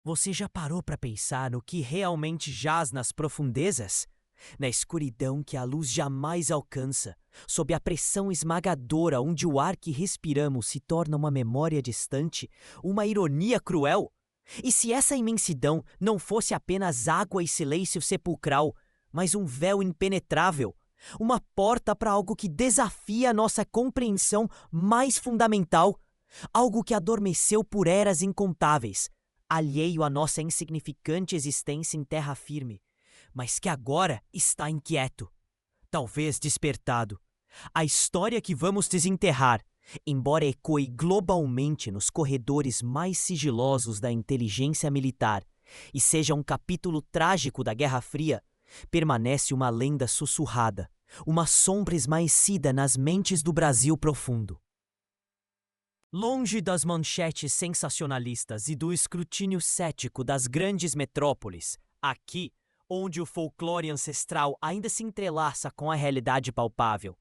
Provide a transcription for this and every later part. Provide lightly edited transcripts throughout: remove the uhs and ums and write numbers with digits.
Você já parou para pensar no que realmente jaz nas profundezas? Na escuridão que a luz jamais alcança, sob a pressão esmagadora onde o ar que respiramos se torna uma memória distante, uma ironia cruel? E se essa imensidão não fosse apenas água e silêncio sepulcral, mas um véu impenetrável? Uma porta para algo que desafia a nossa compreensão mais fundamental? Algo que adormeceu por eras incontáveis, alheio à nossa insignificante existência em terra firme, mas que agora está inquieto, talvez despertado. A história que vamos desenterrar, embora ecoe globalmente nos corredores mais sigilosos da inteligência militar e seja um capítulo trágico da Guerra Fria, permanece uma lenda sussurrada, uma sombra esmaecida nas mentes do Brasil profundo. Longe das manchetes sensacionalistas e do escrutínio cético das grandes metrópoles, aqui, onde o folclore ancestral ainda se entrelaça com a realidade palpável,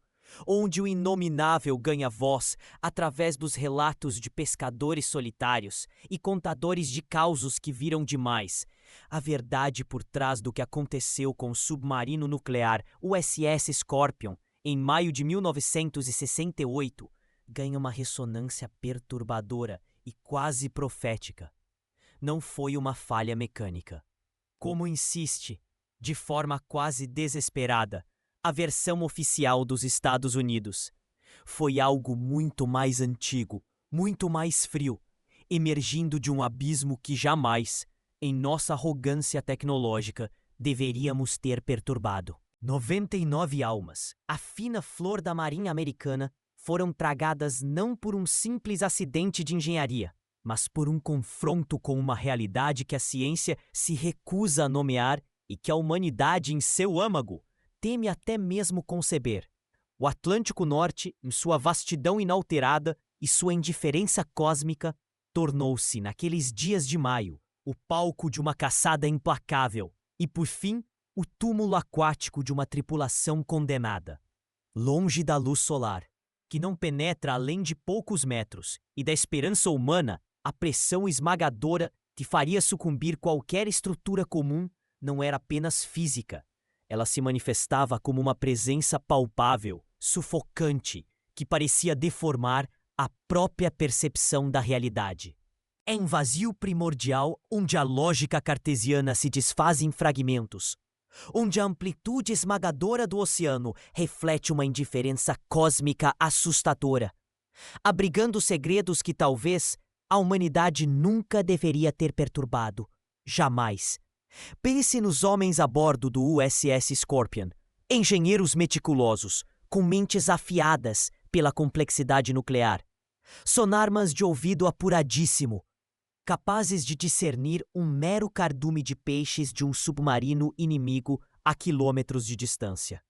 onde o inominável ganha voz através dos relatos de pescadores solitários e contadores de causos que viram demais, a verdade por trás do que aconteceu com o submarino nuclear USS Scorpion em maio de 1968 ganha uma ressonância perturbadora e quase profética. Não foi uma falha mecânica. Como insiste, de forma quase desesperada, a versão oficial dos Estados Unidos, foi algo muito mais antigo, muito mais frio, emergindo de um abismo que jamais, em nossa arrogância tecnológica, deveríamos ter perturbado. 99 almas, a fina flor da marinha americana, foram tragadas não por um simples acidente de engenharia, mas por um confronto com uma realidade que a ciência se recusa a nomear e que a humanidade, em seu âmago, teme até mesmo conceber. O Atlântico Norte, em sua vastidão inalterada e sua indiferença cósmica, tornou-se, naqueles dias de maio, o palco de uma caçada implacável e, por fim, o túmulo aquático de uma tripulação condenada. Longe da luz solar, que não penetra além de poucos metros, e da esperança humana, a pressão esmagadora que faria sucumbir qualquer estrutura comum não era apenas física. Ela se manifestava como uma presença palpável, sufocante, que parecia deformar a própria percepção da realidade. É um vazio primordial onde a lógica cartesiana se desfaz em fragmentos, onde a amplitude esmagadora do oceano reflete uma indiferença cósmica assustadora, abrigando segredos que talvez a humanidade nunca deveria ter perturbado. Jamais. Pense nos homens a bordo do USS Scorpion, engenheiros meticulosos, com mentes afiadas pela complexidade nuclear, sonarmas de ouvido apuradíssimo, capazes de discernir um mero cardume de peixes de um submarino inimigo a quilômetros de distância.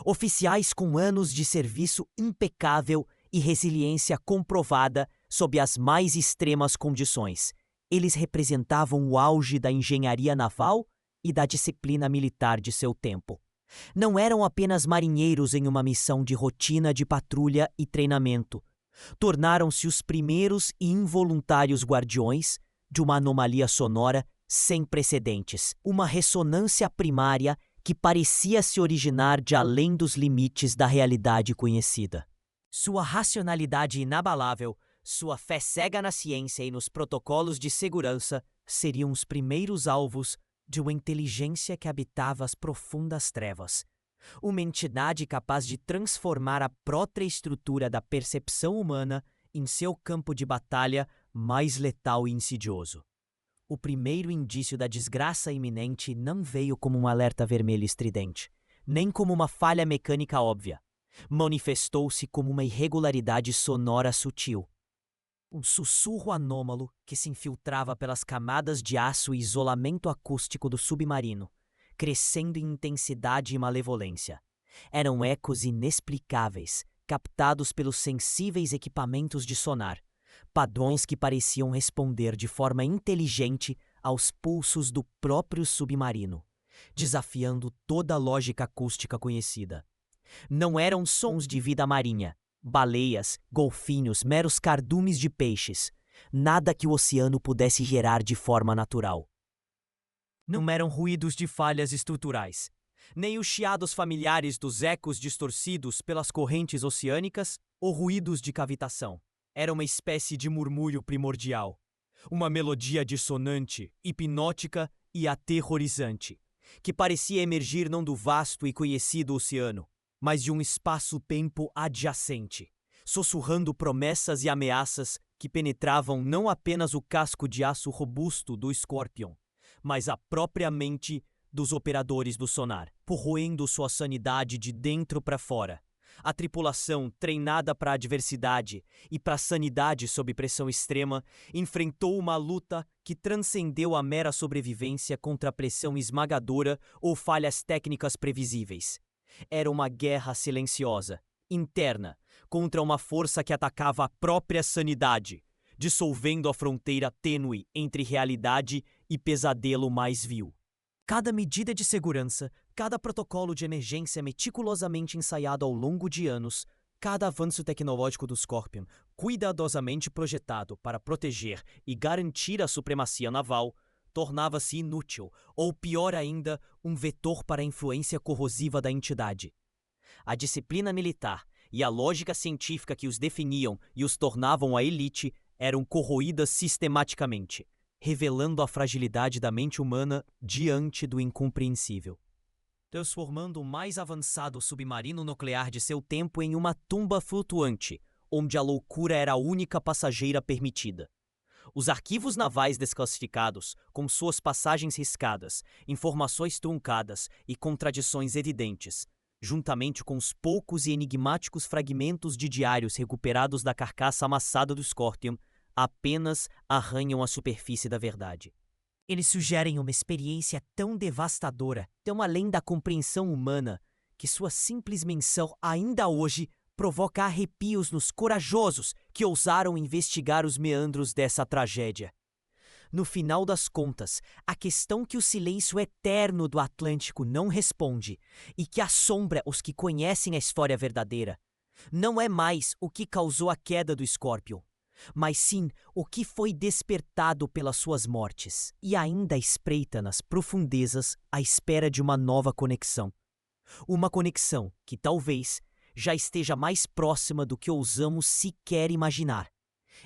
Oficiais com anos de serviço impecável e resiliência comprovada sob as mais extremas condições. Eles representavam o auge da engenharia naval e da disciplina militar de seu tempo. Não eram apenas marinheiros em uma missão de rotina de patrulha e treinamento. Tornaram-se os primeiros e involuntários guardiões de uma anomalia sonora sem precedentes, uma ressonância primária que parecia se originar de além dos limites da realidade conhecida. Sua racionalidade inabalável, sua fé cega na ciência e nos protocolos de segurança seriam os primeiros alvos de uma inteligência que habitava as profundas trevas. Uma entidade capaz de transformar a própria estrutura da percepção humana em seu campo de batalha mais letal e insidioso. O primeiro indício da desgraça iminente não veio como um alerta vermelho estridente, nem como uma falha mecânica óbvia. Manifestou-se como uma irregularidade sonora sutil. Um sussurro anômalo que se infiltrava pelas camadas de aço e isolamento acústico do submarino, crescendo em intensidade e malevolência. Eram ecos inexplicáveis, captados pelos sensíveis equipamentos de sonar, padrões que pareciam responder de forma inteligente aos pulsos do próprio submarino, desafiando toda a lógica acústica conhecida. Não eram sons de vida marinha, baleias, golfinhos, meros cardumes de peixes. Nada que o oceano pudesse gerar de forma natural. Não eram ruídos de falhas estruturais, nem os chiados familiares dos ecos distorcidos pelas correntes oceânicas ou ruídos de cavitação. Era uma espécie de murmúrio primordial, uma melodia dissonante, hipnótica e aterrorizante, que parecia emergir não do vasto e conhecido oceano, mas de um espaço-tempo adjacente, sussurrando promessas e ameaças que penetravam não apenas o casco de aço robusto do Scorpion, mas a própria mente dos operadores do sonar, corroendo sua sanidade de dentro para fora. A tripulação, treinada para a adversidade e para a sanidade sob pressão extrema, enfrentou uma luta que transcendeu a mera sobrevivência contra a pressão esmagadora ou falhas técnicas previsíveis. Era uma guerra silenciosa, interna, contra uma força que atacava a própria sanidade, dissolvendo a fronteira tênue entre realidade e pesadelo mais vil. Cada medida de segurança, cada protocolo de emergência meticulosamente ensaiado ao longo de anos, cada avanço tecnológico do Scorpion, cuidadosamente projetado para proteger e garantir a supremacia naval, tornava-se inútil, ou pior ainda, um vetor para a influência corrosiva da entidade. A disciplina militar e a lógica científica que os definiam e os tornavam a elite eram corroídas sistematicamente, revelando a fragilidade da mente humana diante do incompreensível, transformando o mais avançado submarino nuclear de seu tempo em uma tumba flutuante, onde a loucura era a única passageira permitida. Os arquivos navais desclassificados, com suas passagens riscadas, informações truncadas e contradições evidentes, juntamente com os poucos e enigmáticos fragmentos de diários recuperados da carcaça amassada do Scorpion, apenas arranham a superfície da verdade. Eles sugerem uma experiência tão devastadora, tão além da compreensão humana, que sua simples menção ainda hoje provoca arrepios nos corajosos que ousaram investigar os meandros dessa tragédia. No final das contas, a questão que o silêncio eterno do Atlântico não responde e que assombra os que conhecem a história verdadeira, não é mais o que causou a queda do Scorpion, mas sim o que foi despertado pelas suas mortes e ainda espreita nas profundezas à espera de uma nova conexão. Uma conexão que talvez já esteja mais próxima do que ousamos sequer imaginar,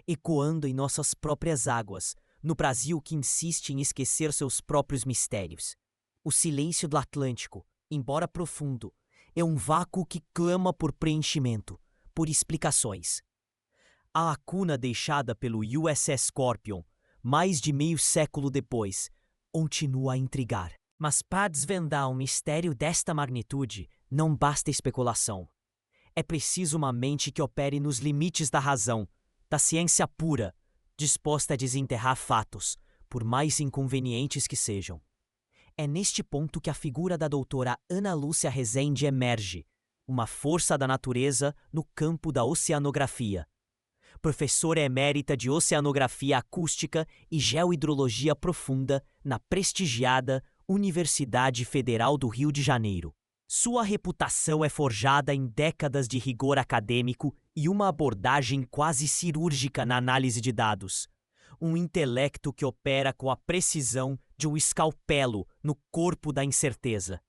ecoando em nossas próprias águas, no Brasil que insiste em esquecer seus próprios mistérios. O silêncio do Atlântico, embora profundo, é um vácuo que clama por preenchimento, por explicações. A lacuna deixada pelo USS Scorpion, mais de meio século depois, continua a intrigar. Mas para desvendar um mistério desta magnitude, não basta especulação. É preciso uma mente que opere nos limites da razão, da ciência pura, disposta a desenterrar fatos, por mais inconvenientes que sejam. É neste ponto que a figura da doutora Ana Lúcia Rezende emerge, uma força da natureza no campo da oceanografia. Professora emérita de Oceanografia Acústica e Geohidrologia Profunda na prestigiada Universidade Federal do Rio de Janeiro. Sua reputação é forjada em décadas de rigor acadêmico e uma abordagem quase cirúrgica na análise de dados. Um intelecto que opera com a precisão de um escalpelo no corpo da incerteza.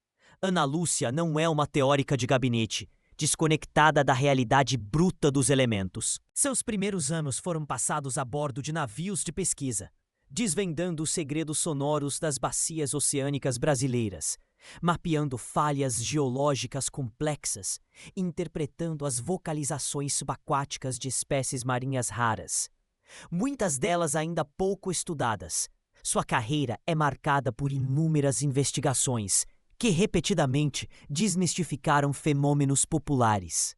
Ana Lúcia não é uma teórica de gabinete, desconectada da realidade bruta dos elementos. Seus primeiros anos foram passados a bordo de navios de pesquisa, desvendando os segredos sonoros das bacias oceânicas brasileiras, mapeando falhas geológicas complexas, interpretando as vocalizações subaquáticas de espécies marinhas raras. Muitas delas ainda pouco estudadas. Sua carreira é marcada por inúmeras investigações que repetidamente desmistificaram fenômenos populares,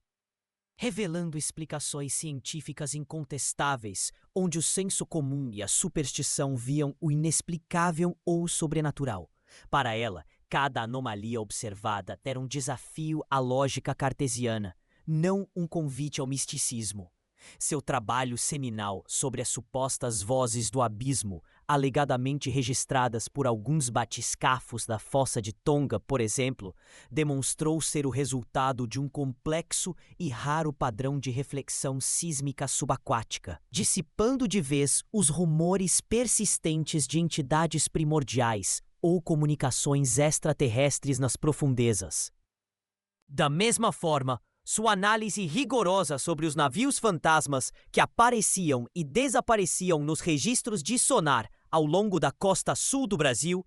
revelando explicações científicas incontestáveis, onde o senso comum e a superstição viam o inexplicável ou o sobrenatural. Para ela, cada anomalia observada era um desafio à lógica cartesiana, não um convite ao misticismo. Seu trabalho seminal sobre as supostas vozes do abismo, alegadamente registradas por alguns batiscafos da fossa de Tonga, por exemplo, demonstrou ser o resultado de um complexo e raro padrão de reflexão sísmica subaquática, dissipando de vez os rumores persistentes de entidades primordiais ou comunicações extraterrestres nas profundezas. Da mesma forma, sua análise rigorosa sobre os navios fantasmas que apareciam e desapareciam nos registros de sonar ao longo da costa sul do Brasil,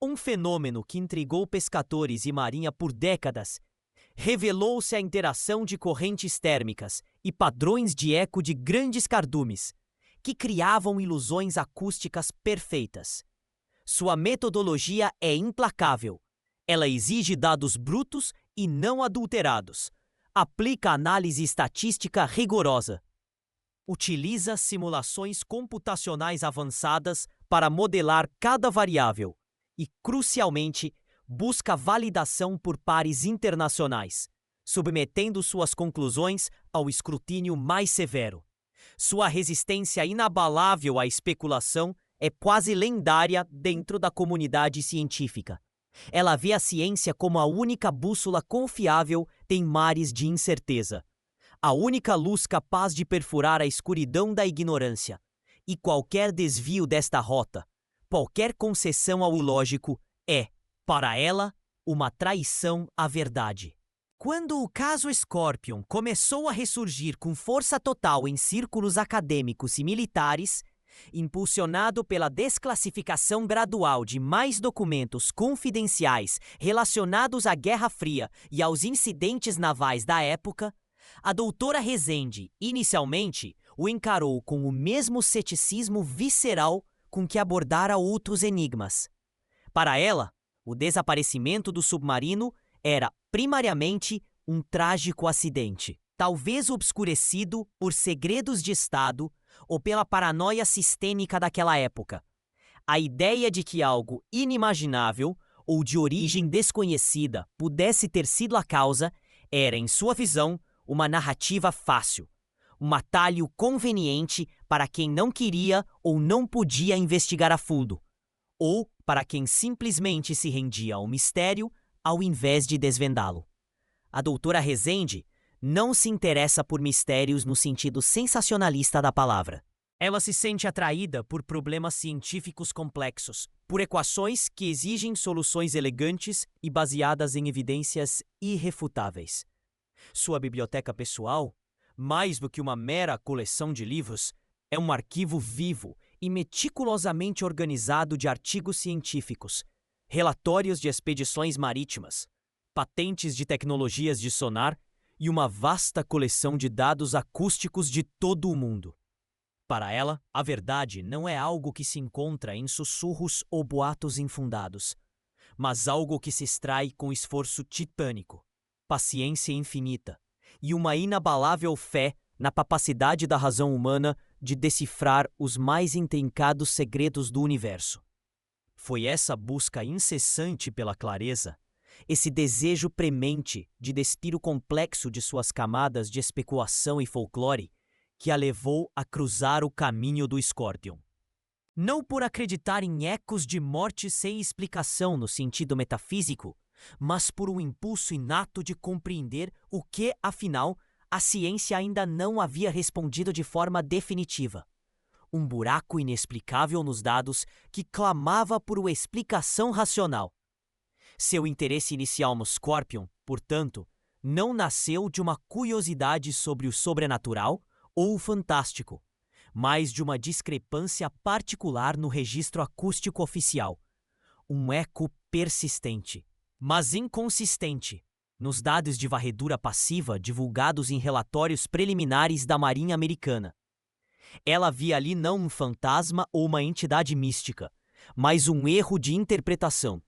um fenômeno que intrigou pescadores e marinha por décadas, revelou-se a interação de correntes térmicas e padrões de eco de grandes cardumes, que criavam ilusões acústicas perfeitas. Sua metodologia é implacável. Ela exige dados brutos e não adulterados. Aplica análise estatística rigorosa. Utiliza simulações computacionais avançadas para modelar cada variável e, crucialmente, busca validação por pares internacionais, submetendo suas conclusões ao escrutínio mais severo. Sua resistência inabalável à especulação é quase lendária dentro da comunidade científica. Ela vê a ciência como a única bússola confiável em mares de incerteza, a única luz capaz de perfurar a escuridão da ignorância. E qualquer desvio desta rota, qualquer concessão ao ilógico é, para ela, uma traição à verdade. Quando o caso Scorpion começou a ressurgir com força total em círculos acadêmicos e militares, impulsionado pela desclassificação gradual de mais documentos confidenciais relacionados à Guerra Fria e aos incidentes navais da época, a doutora Rezende, inicialmente, o encarou com o mesmo ceticismo visceral com que abordara outros enigmas. Para ela, o desaparecimento do submarino era, primariamente, um trágico acidente, talvez obscurecido por segredos de Estado ou pela paranoia sistêmica daquela época. A ideia de que algo inimaginável ou de origem desconhecida pudesse ter sido a causa era, em sua visão, uma narrativa fácil, um atalho conveniente para quem não queria ou não podia investigar a fundo, ou para quem simplesmente se rendia ao mistério ao invés de desvendá-lo. A doutora Rezende não se interessa por mistérios no sentido sensacionalista da palavra. Ela se sente atraída por problemas científicos complexos, por equações que exigem soluções elegantes e baseadas em evidências irrefutáveis. Sua biblioteca pessoal, mais do que uma mera coleção de livros, é um arquivo vivo e meticulosamente organizado de artigos científicos, relatórios de expedições marítimas, patentes de tecnologias de sonar e uma vasta coleção de dados acústicos de todo o mundo. Para ela, a verdade não é algo que se encontra em sussurros ou boatos infundados, mas algo que se extrai com esforço titânico, paciência infinita e uma inabalável fé na capacidade da razão humana de decifrar os mais intrincados segredos do universo. Foi essa busca incessante pela clareza, esse desejo premente de despir o complexo de suas camadas de especulação e folclore, que a levou a cruzar o caminho do Scorpion. Não por acreditar em ecos de morte sem explicação no sentido metafísico, mas por um impulso inato de compreender o que, afinal, a ciência ainda não havia respondido de forma definitiva. Um buraco inexplicável nos dados que clamava por uma explicação racional. Seu interesse inicial no Scorpion, portanto, não nasceu de uma curiosidade sobre o sobrenatural ou o fantástico, mas de uma discrepância particular no registro acústico oficial. Um eco persistente, mas inconsistente, nos dados de varredura passiva divulgados em relatórios preliminares da Marinha Americana. Ela via ali não um fantasma ou uma entidade mística, mas um erro de interpretação,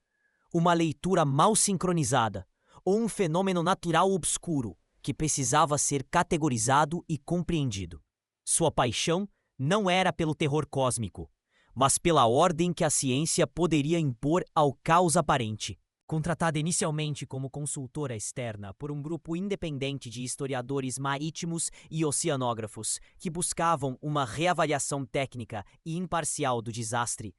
uma leitura mal sincronizada, ou um fenômeno natural obscuro que precisava ser categorizado e compreendido. Sua paixão não era pelo terror cósmico, mas pela ordem que a ciência poderia impor ao caos aparente. Contratada inicialmente como consultora externa por um grupo independente de historiadores marítimos e oceanógrafos que buscavam uma reavaliação técnica e imparcial do desastre,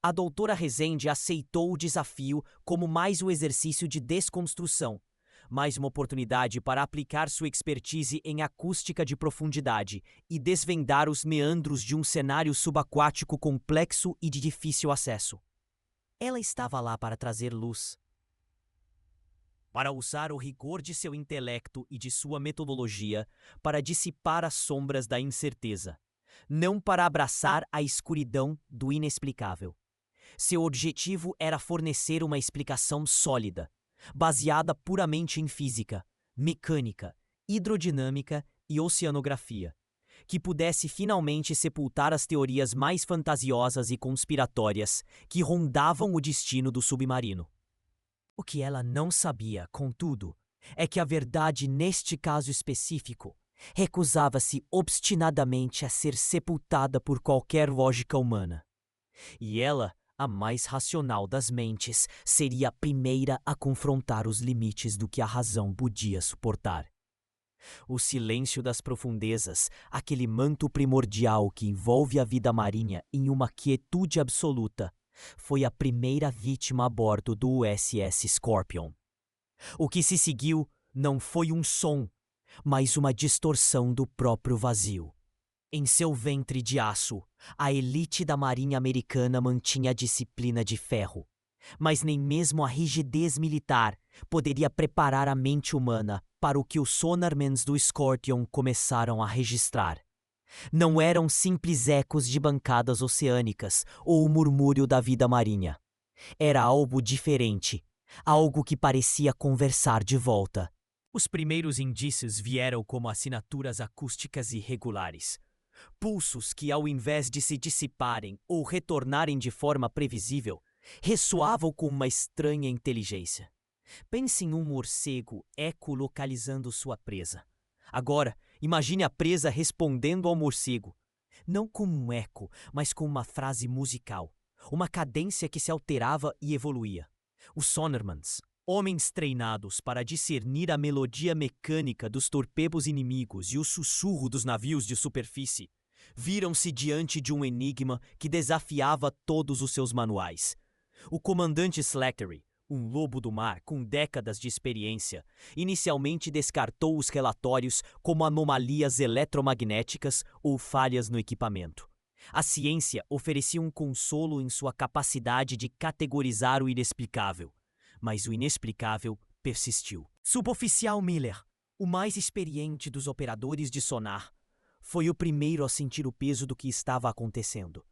a doutora Rezende aceitou o desafio como mais um exercício de desconstrução, mais uma oportunidade para aplicar sua expertise em acústica de profundidade e desvendar os meandros de um cenário subaquático complexo e de difícil acesso. Ela estava lá para trazer luz, para usar o rigor de seu intelecto e de sua metodologia para dissipar as sombras da incerteza, não para abraçar a escuridão do inexplicável. Seu objetivo era fornecer uma explicação sólida, baseada puramente em física, mecânica, hidrodinâmica e oceanografia, que pudesse finalmente sepultar as teorias mais fantasiosas e conspiratórias que rondavam o destino do submarino. O que ela não sabia, contudo, é que a verdade neste caso específico recusava-se obstinadamente a ser sepultada por qualquer lógica humana. E ela, a mais racional das mentes, seria a primeira a confrontar os limites do que a razão podia suportar. O silêncio das profundezas, aquele manto primordial que envolve a vida marinha em uma quietude absoluta, foi a primeira vítima a bordo do USS Scorpion. O que se seguiu não foi um som, mas uma distorção do próprio vazio. Em seu ventre de aço, a elite da marinha americana mantinha a disciplina de ferro, mas nem mesmo a rigidez militar poderia preparar a mente humana para o que os sonarmans do Scorpion começaram a registrar. Não eram simples ecos de bancadas oceânicas ou o murmúrio da vida marinha. Era algo diferente, algo que parecia conversar de volta. Os primeiros indícios vieram como assinaturas acústicas irregulares. Pulsos que, ao invés de se dissiparem ou retornarem de forma previsível, ressoavam com uma estranha inteligência. Pense em um morcego ecolocalizando sua presa. Agora, imagine a presa respondendo ao morcego, não como um eco, mas com uma frase musical, uma cadência que se alterava e evoluía. Os sonarmans, homens treinados para discernir a melodia mecânica dos torpedos inimigos e o sussurro dos navios de superfície, viram-se diante de um enigma que desafiava todos os seus manuais. O comandante Slattery, um lobo do mar com décadas de experiência, inicialmente descartou os relatórios como anomalias eletromagnéticas ou falhas no equipamento. A ciência oferecia um consolo em sua capacidade de categorizar o inexplicável, mas o inexplicável persistiu. Suboficial Miller, o mais experiente dos operadores de sonar, foi o primeiro a sentir o peso do que estava acontecendo.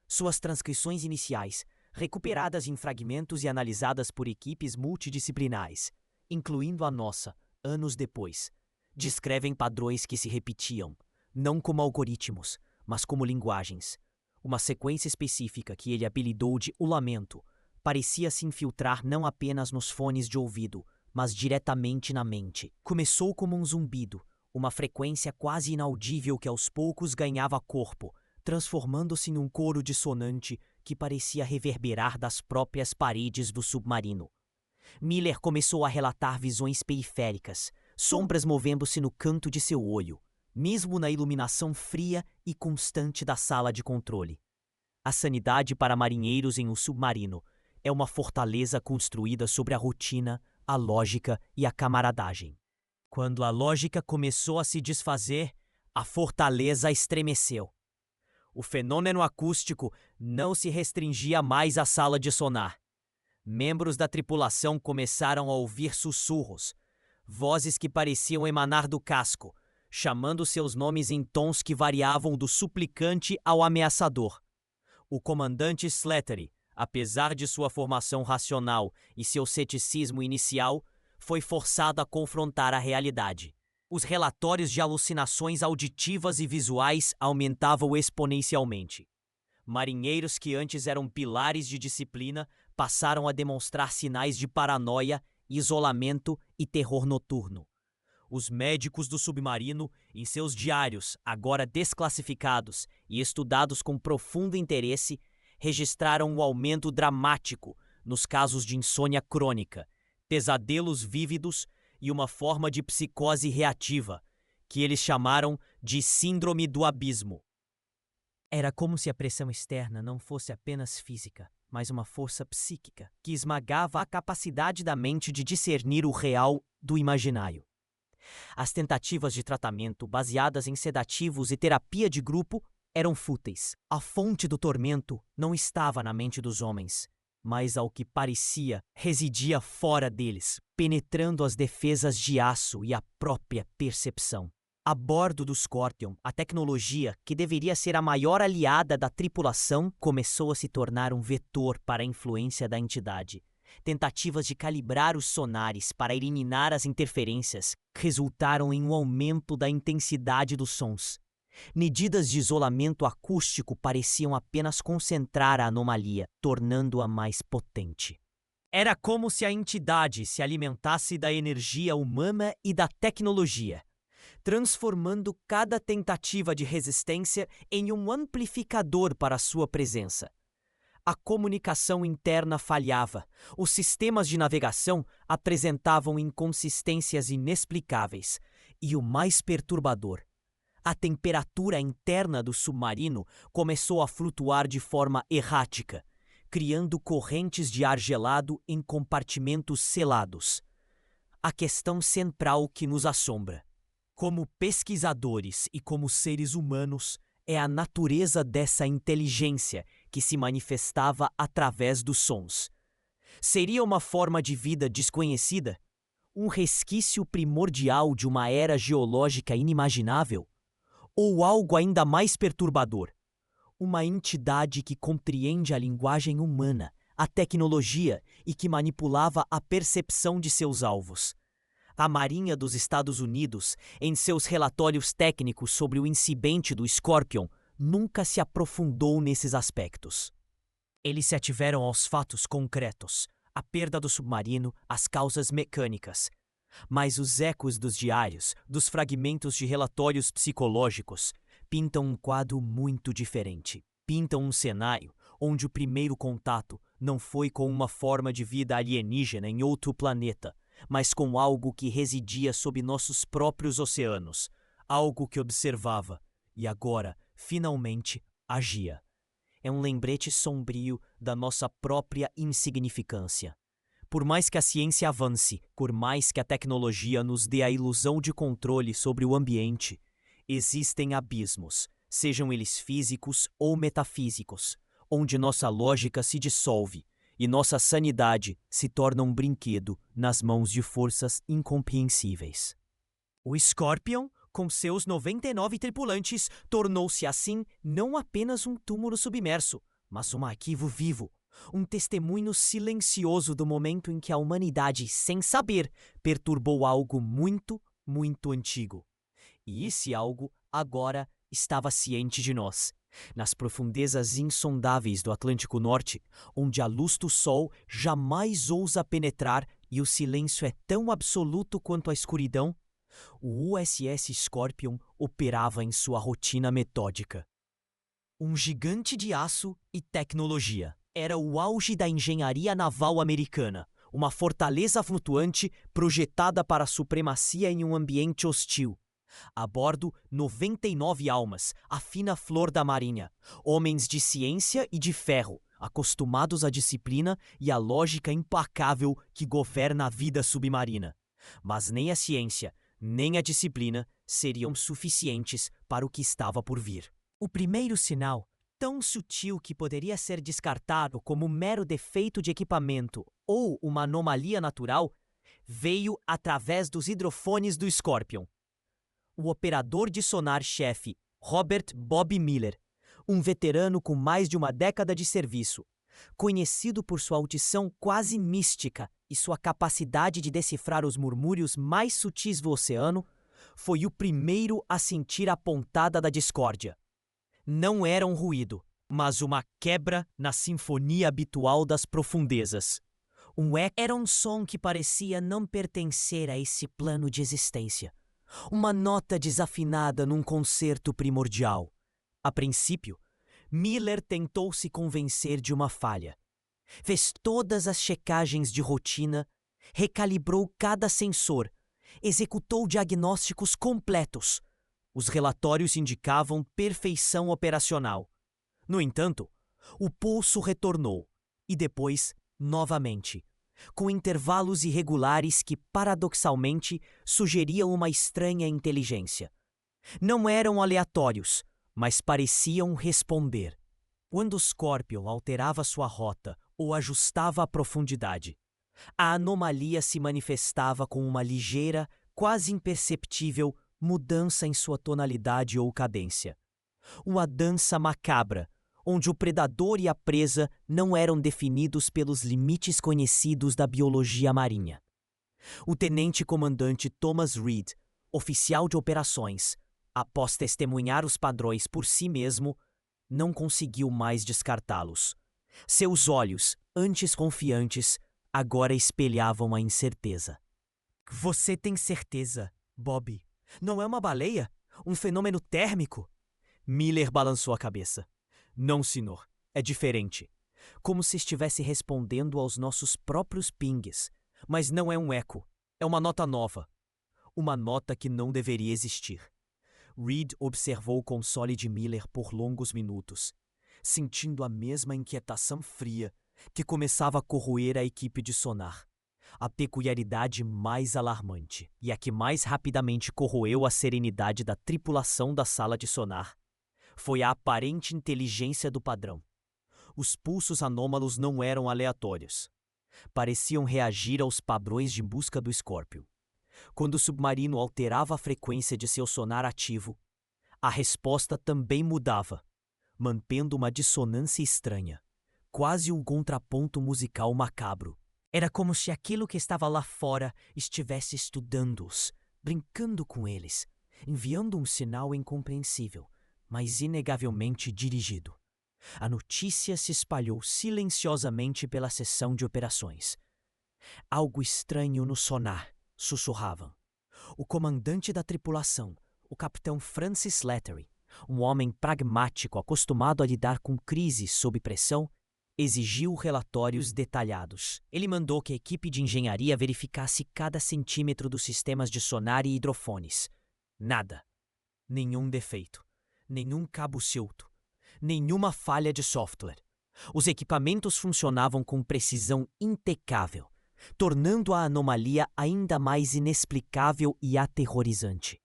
Suas transcrições iniciais, recuperadas em fragmentos e analisadas por equipes multidisciplinares, incluindo a nossa, anos depois, descrevem padrões que se repetiam, não como algoritmos, mas como linguagens. Uma sequência específica que ele apelidou de o lamento parecia se infiltrar não apenas nos fones de ouvido, mas diretamente na mente. Começou como um zumbido, uma frequência quase inaudível que aos poucos ganhava corpo, transformando-se em um coro dissonante que parecia reverberar das próprias paredes do submarino. Miller começou a relatar visões periféricas, sombras movendo-se no canto de seu olho, mesmo na iluminação fria e constante da sala de controle. A sanidade para marinheiros em um submarino é uma fortaleza construída sobre a rotina, a lógica e a camaradagem. Quando a lógica começou a se desfazer, a fortaleza estremeceu. O fenômeno acústico não se restringia mais à sala de sonar. Membros da tripulação começaram a ouvir sussurros, vozes que pareciam emanar do casco, chamando seus nomes em tons que variavam do suplicante ao ameaçador. O comandante Slattery, apesar de sua formação racional e seu ceticismo inicial, foi forçado a confrontar a realidade. Os relatórios de alucinações auditivas e visuais aumentavam exponencialmente. Marinheiros que antes eram pilares de disciplina passaram a demonstrar sinais de paranoia, isolamento e terror noturno. Os médicos do submarino, em seus diários, agora desclassificados e estudados com profundo interesse, registraram um aumento dramático nos casos de insônia crônica, pesadelos vívidos e uma forma de psicose reativa, que eles chamaram de Síndrome do Abismo. Era como se a pressão externa não fosse apenas física, mas uma força psíquica que esmagava a capacidade da mente de discernir o real do imaginário. As tentativas de tratamento baseadas em sedativos e terapia de grupo eram fúteis. A fonte do tormento não estava na mente dos homens, mas, ao que parecia, residia fora deles, penetrando as defesas de aço e a própria percepção. A bordo do Scorpion, a tecnologia, que deveria ser a maior aliada da tripulação, começou a se tornar um vetor para a influência da entidade. Tentativas de calibrar os sonares para eliminar as interferências resultaram em um aumento da intensidade dos sons. Medidas de isolamento acústico pareciam apenas concentrar a anomalia, tornando-a mais potente. Era como se a entidade se alimentasse da energia humana e da tecnologia, transformando cada tentativa de resistência em um amplificador para sua presença. A comunicação interna falhava, os sistemas de navegação apresentavam inconsistências inexplicáveis, e o mais perturbador, a temperatura interna do submarino começou a flutuar de forma errática, criando correntes de ar gelado em compartimentos selados. A questão central que nos assombra, como pesquisadores e como seres humanos, é a natureza dessa inteligência que se manifestava através dos sons. Seria uma forma de vida desconhecida? Um resquício primordial de uma era geológica inimaginável? Ou algo ainda mais perturbador? Uma entidade que compreende a linguagem humana, a tecnologia e que manipulava a percepção de seus alvos. A Marinha dos Estados Unidos, em seus relatórios técnicos sobre o incidente do Scorpion, nunca se aprofundou nesses aspectos. Eles se ativeram aos fatos concretos, a perda do submarino, as causas mecânicas. Mas os ecos dos diários, dos fragmentos de relatórios psicológicos, pintam um quadro muito diferente. Pintam um cenário onde o primeiro contato não foi com uma forma de vida alienígena em outro planeta, mas com algo que residia sob nossos próprios oceanos, algo que observava e agora, finalmente, agia. É um lembrete sombrio da nossa própria insignificância. Por mais que a ciência avance, por mais que a tecnologia nos dê a ilusão de controle sobre o ambiente, existem abismos, sejam eles físicos ou metafísicos, onde nossa lógica se dissolve e nossa sanidade se torna um brinquedo nas mãos de forças incompreensíveis. O Scorpion, com seus 99 tripulantes, tornou-se assim não apenas um túmulo submerso, mas um arquivo vivo, um testemunho silencioso do momento em que a humanidade, sem saber, perturbou algo muito, muito antigo. E esse algo agora estava ciente de nós. Nas profundezas insondáveis do Atlântico Norte, onde a luz do sol jamais ousa penetrar e o silêncio é tão absoluto quanto a escuridão, o USS Scorpion operava em sua rotina metódica. Um gigante de aço e tecnologia. Era o auge da engenharia naval americana, uma fortaleza flutuante projetada para a supremacia em um ambiente hostil. A bordo, 99 almas, a fina flor da marinha, homens de ciência e de ferro, acostumados à disciplina e à lógica implacável que governa a vida submarina. Mas nem a ciência, nem a disciplina seriam suficientes para o que estava por vir. O primeiro sinal, tão sutil que poderia ser descartado como mero defeito de equipamento ou uma anomalia natural, veio através dos hidrofones do Scorpion. O operador de sonar-chefe, Robert Bob Miller, um veterano com mais de uma década de serviço, conhecido por sua audição quase mística e sua capacidade de decifrar os murmúrios mais sutis do oceano, foi o primeiro a sentir a pontada da discórdia. Não era um ruído, mas uma quebra na sinfonia habitual das profundezas. Um eco era um som que parecia não pertencer a esse plano de existência. Uma nota desafinada num concerto primordial. A princípio, Miller tentou se convencer de uma falha. Fez todas as checagens de rotina, recalibrou cada sensor, executou diagnósticos completos. Os relatórios indicavam perfeição operacional. No entanto, o pulso retornou, e depois, novamente, com intervalos irregulares que, paradoxalmente, sugeriam uma estranha inteligência. Não eram aleatórios, mas pareciam responder. Quando o Scorpion alterava sua rota ou ajustava a profundidade, a anomalia se manifestava com uma ligeira, quase imperceptível mudança em sua tonalidade ou cadência. Uma dança macabra, onde o predador e a presa não eram definidos pelos limites conhecidos da biologia marinha. O tenente-comandante Thomas Reed, oficial de operações, após testemunhar os padrões por si mesmo, não conseguiu mais descartá-los. Seus olhos, antes confiantes, agora espelhavam a incerteza. Você tem certeza, Bob? Não é uma baleia? Um fenômeno térmico? Miller balançou a cabeça. Não, senhor. É diferente. Como se estivesse respondendo aos nossos próprios pings. Mas não é um eco. É uma nota nova. Uma nota que não deveria existir. Reed observou o console de Miller por longos minutos, sentindo a mesma inquietação fria que começava a corroer a equipe de sonar. A peculiaridade mais alarmante, e a que mais rapidamente corroeu a serenidade da tripulação da sala de sonar, foi a aparente inteligência do padrão. Os pulsos anômalos não eram aleatórios. Pareciam reagir aos padrões de busca do Scorpion. Quando o submarino alterava a frequência de seu sonar ativo, a resposta também mudava, mantendo uma dissonância estranha, quase um contraponto musical macabro. Era como se aquilo que estava lá fora estivesse estudando-os, brincando com eles, enviando um sinal incompreensível, mas inegavelmente dirigido. A notícia se espalhou silenciosamente pela seção de operações. Algo estranho no sonar, sussurravam. O comandante da tripulação, o capitão Francis Lettery, um homem pragmático acostumado a lidar com crises sob pressão, exigiu relatórios detalhados. Ele mandou que a equipe de engenharia verificasse cada centímetro dos sistemas de sonar e hidrofones. Nada. Nenhum defeito. Nenhum cabo solto. Nenhuma falha de software. Os equipamentos funcionavam com precisão impecável, tornando a anomalia ainda mais inexplicável e aterrorizante.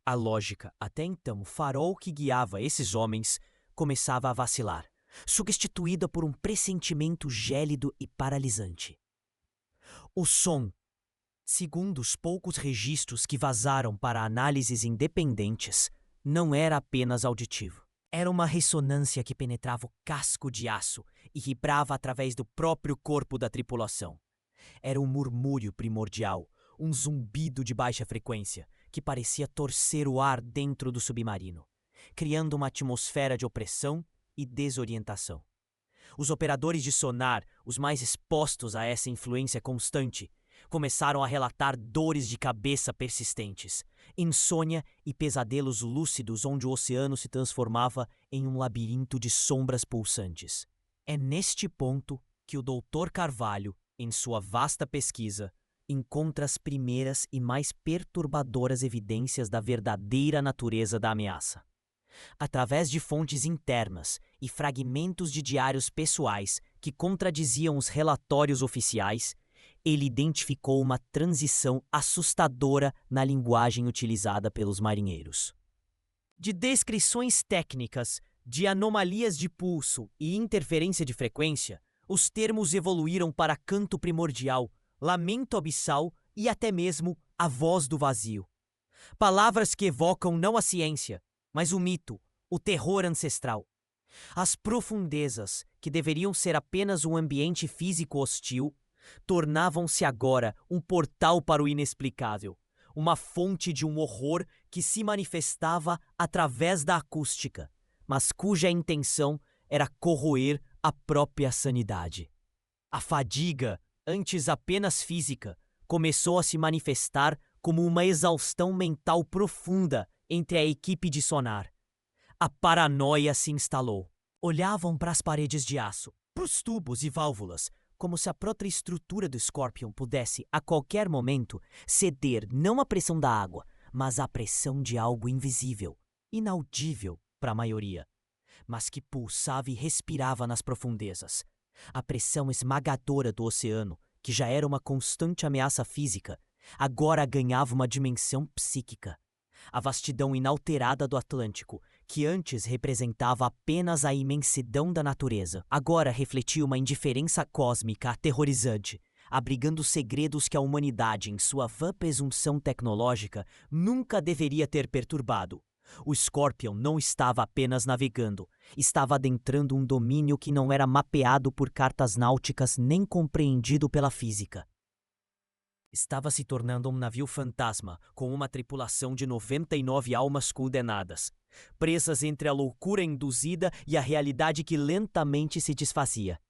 A lógica, até então farol que guiava esses homens, começava a vacilar, substituída por um pressentimento gélido e paralisante. O som, segundo os poucos registros que vazaram para análises independentes, não era apenas auditivo. Era uma ressonância que penetrava o casco de aço e vibrava através do próprio corpo da tripulação. Era um murmúrio primordial, um zumbido de baixa frequência, que parecia torcer o ar dentro do submarino, criando uma atmosfera de opressão e desorientação. Os operadores de sonar, os mais expostos a essa influência constante, começaram a relatar dores de cabeça persistentes, insônia e pesadelos lúcidos onde o oceano se transformava em um labirinto de sombras pulsantes. É neste ponto que o Dr. Carvalho, em sua vasta pesquisa, encontra as primeiras e mais perturbadoras evidências da verdadeira natureza da ameaça. Através de fontes internas e fragmentos de diários pessoais que contradiziam os relatórios oficiais, ele identificou uma transição assustadora na linguagem utilizada pelos marinheiros. De descrições técnicas, de anomalias de pulso e interferência de frequência, os termos evoluíram para canto primordial, lamento abissal e até mesmo a voz do vazio. Palavras que evocam não a ciência, mas o mito, o terror ancestral. As profundezas, que deveriam ser apenas um ambiente físico hostil, tornavam-se agora um portal para o inexplicável, uma fonte de um horror que se manifestava através da acústica, mas cuja intenção era corroer a própria sanidade. A fadiga, antes apenas física, começou a se manifestar como uma exaustão mental profunda entre a equipe de sonar. A paranoia se instalou. Olhavam para as paredes de aço, pros tubos e válvulas, como se a própria estrutura do Scorpion pudesse, a qualquer momento, ceder não à pressão da água, mas à pressão de algo invisível, inaudível para a maioria, mas que pulsava e respirava nas profundezas. A pressão esmagadora do oceano, que já era uma constante ameaça física, agora ganhava uma dimensão psíquica. A vastidão inalterada do Atlântico, que antes representava apenas a imensidão da natureza, agora refletia uma indiferença cósmica aterrorizante, abrigando segredos que a humanidade, em sua vã presunção tecnológica, nunca deveria ter perturbado. O Scorpion não estava apenas navegando, estava adentrando um domínio que não era mapeado por cartas náuticas nem compreendido pela física. Estava se tornando um navio fantasma, com uma tripulação de 99 almas condenadas, presas entre a loucura induzida e a realidade que lentamente se desfazia.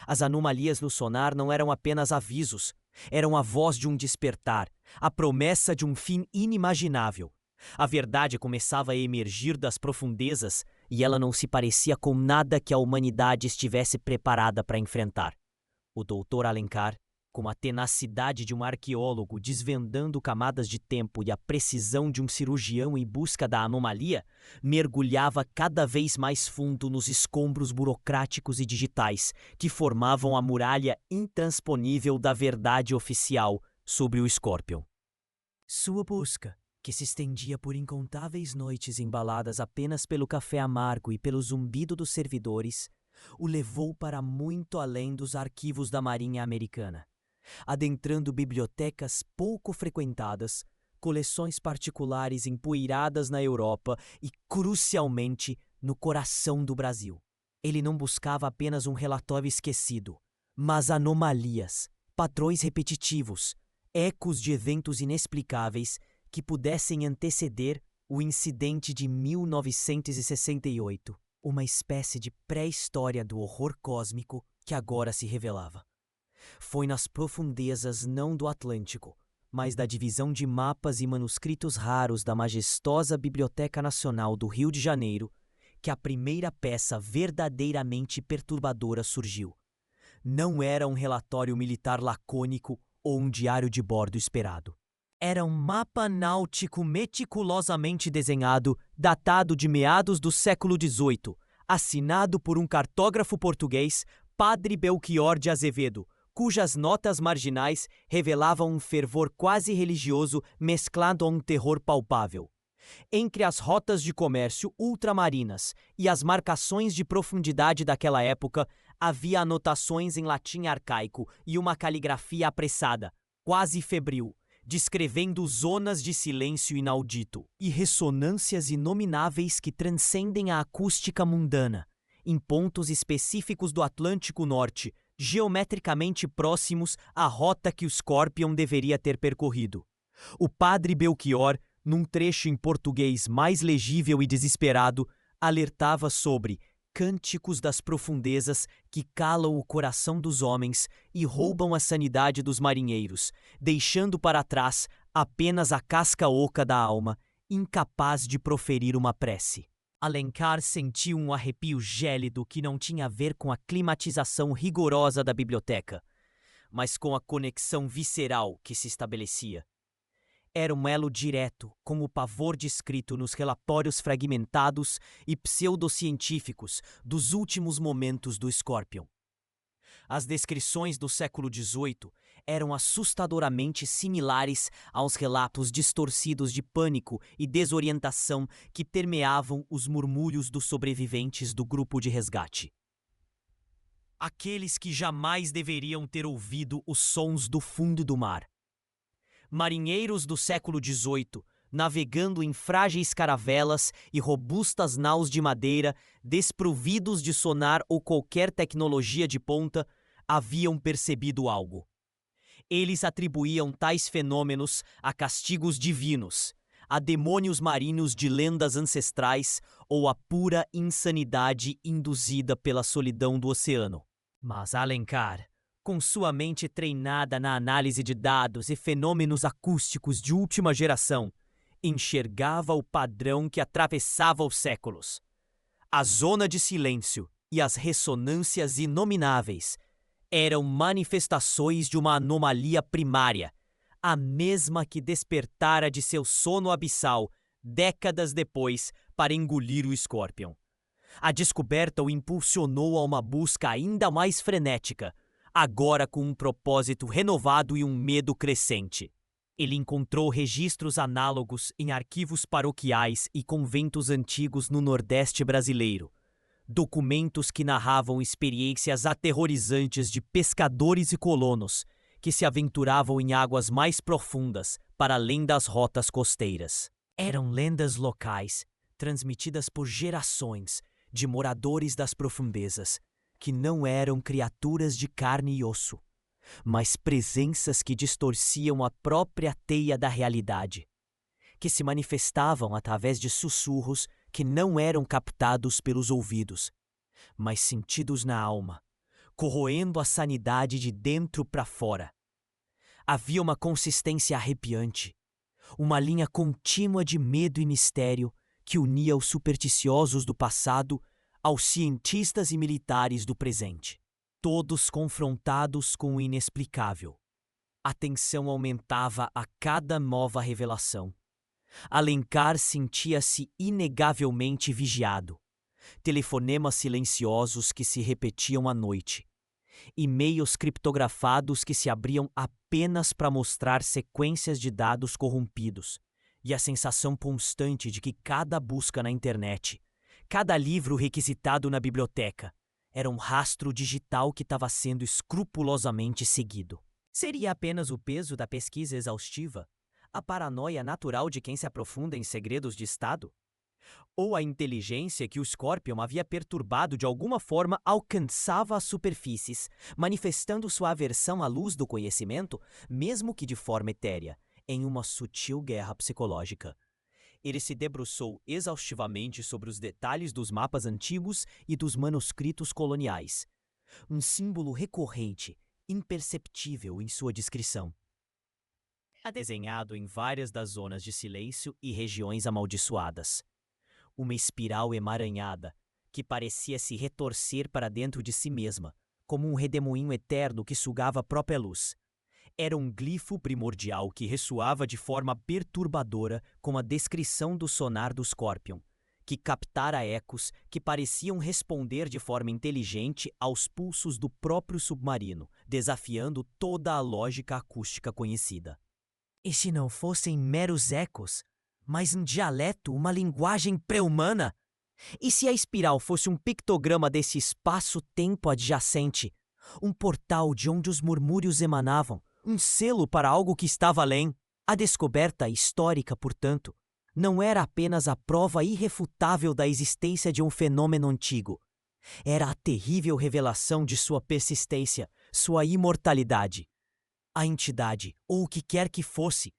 As anomalias no sonar não eram apenas avisos, eram a voz de um despertar, a promessa de um fim inimaginável. A verdade começava a emergir das profundezas e ela não se parecia com nada que a humanidade estivesse preparada para enfrentar. O Dr. Alencar, com a tenacidade de um arqueólogo desvendando camadas de tempo e a precisão de um cirurgião em busca da anomalia, mergulhava cada vez mais fundo nos escombros burocráticos e digitais que formavam a muralha intransponível da verdade oficial sobre o Scorpion. Sua busca, que se estendia por incontáveis noites embaladas apenas pelo café amargo e pelo zumbido dos servidores, o levou para muito além dos arquivos da Marinha Americana, adentrando bibliotecas pouco frequentadas, coleções particulares empoeiradas na Europa e, crucialmente, no coração do Brasil. Ele não buscava apenas um relatório esquecido, mas anomalias, padrões repetitivos, ecos de eventos inexplicáveis que pudessem anteceder o incidente de 1968, uma espécie de pré-história do horror cósmico que agora se revelava. Foi nas profundezas não do Atlântico, mas da divisão de mapas e manuscritos raros da majestosa Biblioteca Nacional do Rio de Janeiro que a primeira peça verdadeiramente perturbadora surgiu. Não era um relatório militar lacônico ou um diário de bordo esperado. Era um mapa náutico meticulosamente desenhado, datado de meados do século XVIII, assinado por um cartógrafo português, Padre Belchior de Azevedo, cujas notas marginais revelavam um fervor quase religioso mesclado a um terror palpável. Entre as rotas de comércio ultramarinas e as marcações de profundidade daquela época, havia anotações em latim arcaico e uma caligrafia apressada, quase febril, descrevendo zonas de silêncio inaudito e ressonâncias inomináveis que transcendem a acústica mundana, em pontos específicos do Atlântico Norte, geometricamente próximos à rota que o Scorpion deveria ter percorrido. O padre Belchior, num trecho em português mais legível e desesperado, alertava sobre cânticos das profundezas que calam o coração dos homens e roubam a sanidade dos marinheiros, deixando para trás apenas a casca oca da alma, incapaz de proferir uma prece. Alencar sentiu um arrepio gélido que não tinha a ver com a climatização rigorosa da biblioteca, mas com a conexão visceral que se estabelecia. Era um elo direto com o pavor descrito nos relatórios fragmentados e pseudocientíficos dos últimos momentos do Scorpion. As descrições do século XVIII eram assustadoramente similares aos relatos distorcidos de pânico e desorientação que permeavam os murmúrios dos sobreviventes do grupo de resgate. Aqueles que jamais deveriam ter ouvido os sons do fundo do mar. Marinheiros do século XVIII, navegando em frágeis caravelas e robustas naus de madeira, desprovidos de sonar ou qualquer tecnologia de ponta, haviam percebido algo. Eles atribuíam tais fenômenos a castigos divinos, a demônios marinhos de lendas ancestrais ou a pura insanidade induzida pela solidão do oceano. Mas Alencar, com sua mente treinada na análise de dados e fenômenos acústicos de última geração, enxergava o padrão que atravessava os séculos. A zona de silêncio, e as ressonâncias inomináveis eram manifestações de uma anomalia primária, a mesma que despertara de seu sono abissal décadas depois para engolir o Scorpion. A descoberta o impulsionou a uma busca ainda mais frenética, agora com um propósito renovado e um medo crescente. Ele encontrou registros análogos em arquivos paroquiais e conventos antigos no Nordeste brasileiro. Documentos que narravam experiências aterrorizantes de pescadores e colonos que se aventuravam em águas mais profundas para além das rotas costeiras. Eram lendas locais, transmitidas por gerações de moradores das profundezas, que não eram criaturas de carne e osso, mas presenças que distorciam a própria teia da realidade, que se manifestavam através de sussurros que não eram captados pelos ouvidos, mas sentidos na alma, corroendo a sanidade de dentro para fora. Havia uma consistência arrepiante, uma linha contínua de medo e mistério que unia os supersticiosos do passado aos cientistas e militares do presente, todos confrontados com o inexplicável. A tensão aumentava a cada nova revelação. Alencar sentia-se inegavelmente vigiado. Telefonemas silenciosos que se repetiam à noite. E-mails criptografados que se abriam apenas para mostrar sequências de dados corrompidos. E a sensação constante de que cada busca na internet, cada livro requisitado na biblioteca, era um rastro digital que estava sendo escrupulosamente seguido. Seria apenas o peso da pesquisa exaustiva? A paranoia natural de quem se aprofunda em segredos de Estado? Ou a inteligência que o Scorpion havia perturbado de alguma forma alcançava as superfícies, manifestando sua aversão à luz do conhecimento, mesmo que de forma etérea, em uma sutil guerra psicológica? Ele se debruçou exaustivamente sobre os detalhes dos mapas antigos e dos manuscritos coloniais. Um símbolo recorrente, imperceptível em sua descrição. Desenhado em várias das zonas de silêncio e regiões amaldiçoadas. Uma espiral emaranhada, que parecia se retorcer para dentro de si mesma, como um redemoinho eterno que sugava a própria luz. Era um glifo primordial que ressoava de forma perturbadora com a descrição do sonar do Scorpion, que captara ecos que pareciam responder de forma inteligente aos pulsos do próprio submarino, desafiando toda a lógica acústica conhecida. E se não fossem meros ecos, mas um dialeto, uma linguagem pré-humana? E se a espiral fosse um pictograma desse espaço-tempo adjacente, um portal de onde os murmúrios emanavam, um selo para algo que estava além? A descoberta histórica, portanto, não era apenas a prova irrefutável da existência de um fenômeno antigo. Era a terrível revelação de sua persistência, sua imortalidade. A entidade, ou o que quer que fosse,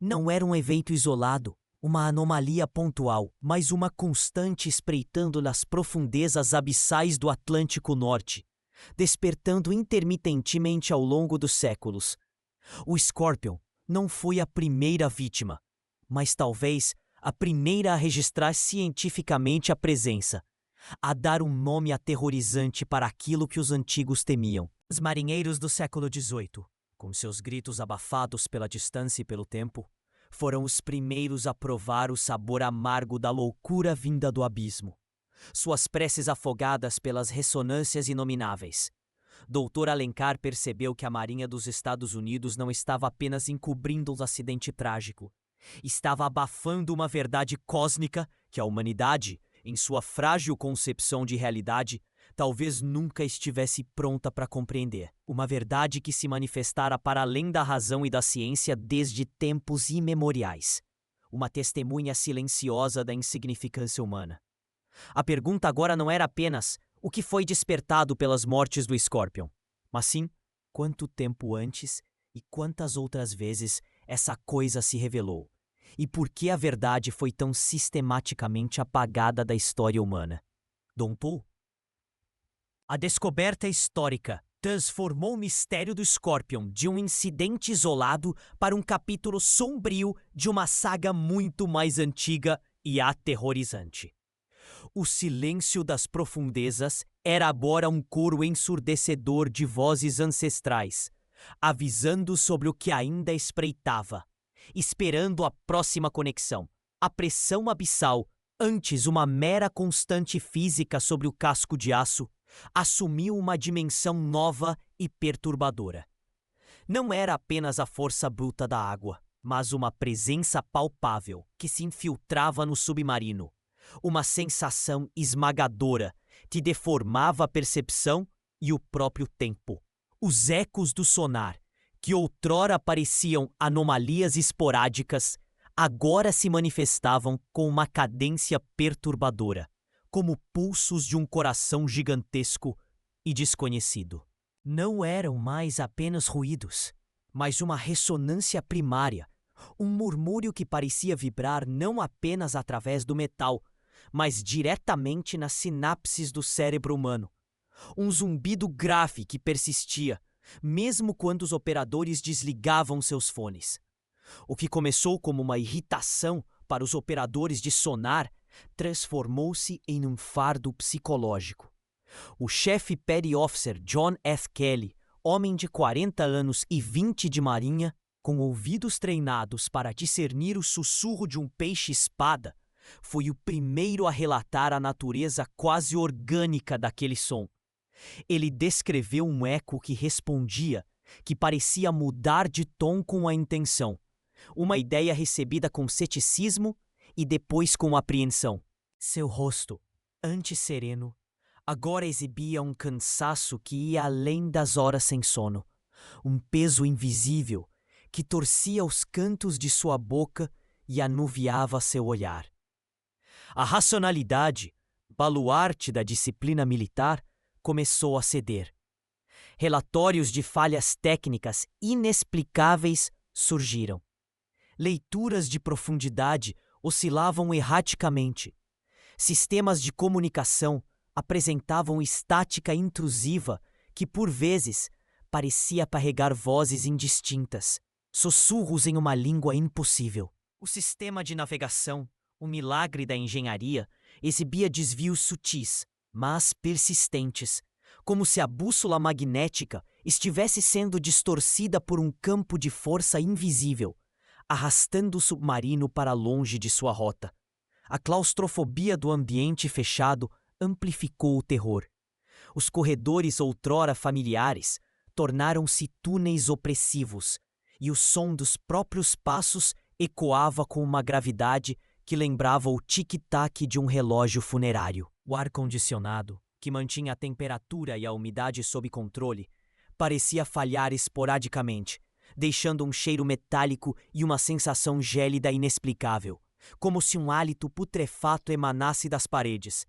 não era um evento isolado, uma anomalia pontual, mas uma constante espreitando nas profundezas abissais do Atlântico Norte, despertando intermitentemente ao longo dos séculos. O Scorpion não foi a primeira vítima, mas talvez a primeira a registrar cientificamente a presença, a dar um nome aterrorizante para aquilo que os antigos temiam. Os marinheiros do século XVIII, com seus gritos abafados pela distância e pelo tempo, foram os primeiros a provar o sabor amargo da loucura vinda do abismo. Suas preces afogadas pelas ressonâncias inomináveis. Dr. Alencar percebeu que a Marinha dos Estados Unidos não estava apenas encobrindo um acidente trágico. Estava abafando uma verdade cósmica que a humanidade, em sua frágil concepção de realidade, talvez nunca estivesse pronta para compreender. Uma verdade que se manifestara para além da razão e da ciência desde tempos imemoriais. Uma testemunha silenciosa da insignificância humana. A pergunta agora não era apenas o que foi despertado pelas mortes do Scorpion, mas sim quanto tempo antes e quantas outras vezes essa coisa se revelou, e por que a verdade foi tão sistematicamente apagada da história humana. Dom Paul? A descoberta histórica transformou o mistério do Scorpion de um incidente isolado para um capítulo sombrio de uma saga muito mais antiga e aterrorizante. O silêncio das profundezas era agora um coro ensurdecedor de vozes ancestrais, avisando sobre o que ainda espreitava, esperando a próxima conexão. A pressão abissal, antes uma mera constante física sobre o casco de aço, assumiu uma dimensão nova e perturbadora. Não era apenas a força bruta da água, mas uma presença palpável que se infiltrava no submarino. Uma sensação esmagadora que deformava a percepção e o próprio tempo. Os ecos do sonar, que outrora pareciam anomalias esporádicas, agora se manifestavam com uma cadência perturbadora, como pulsos de um coração gigantesco e desconhecido. Não eram mais apenas ruídos, mas uma ressonância primária, um murmúrio que parecia vibrar não apenas através do metal, mas diretamente nas sinapses do cérebro humano. Um zumbido grave que persistia, mesmo quando os operadores desligavam seus fones. O que começou como uma irritação para os operadores de sonar transformou-se em um fardo psicológico. O chefe Petty Officer John F. Kelly, homem de 40 anos e 20 de marinha, com ouvidos treinados para discernir o sussurro de um peixe-espada, foi o primeiro a relatar a natureza quase orgânica daquele som. Ele descreveu um eco que respondia, que parecia mudar de tom com a intenção. Uma ideia recebida com ceticismo e depois com apreensão. Seu rosto, antes sereno, agora exibia um cansaço que ia além das horas sem sono. Um peso invisível que torcia os cantos de sua boca e anuviava seu olhar. A racionalidade, baluarte da disciplina militar, começou a ceder. Relatórios de falhas técnicas inexplicáveis surgiram. Leituras de profundidade oscilavam erraticamente. Sistemas de comunicação apresentavam estática intrusiva que, por vezes, parecia carregar vozes indistintas, sussurros em uma língua impossível. O sistema de navegação, o milagre da engenharia, exibia desvios sutis, mas persistentes, como se a bússola magnética estivesse sendo distorcida por um campo de força invisível, arrastando o submarino para longe de sua rota. A claustrofobia do ambiente fechado amplificou o terror. Os corredores outrora familiares tornaram-se túneis opressivos, e o som dos próprios passos ecoava com uma gravidade que lembrava o tic-tac de um relógio funerário. O ar-condicionado, que mantinha a temperatura e a umidade sob controle, parecia falhar esporadicamente, deixando um cheiro metálico e uma sensação gélida inexplicável, como se um hálito putrefato emanasse das paredes.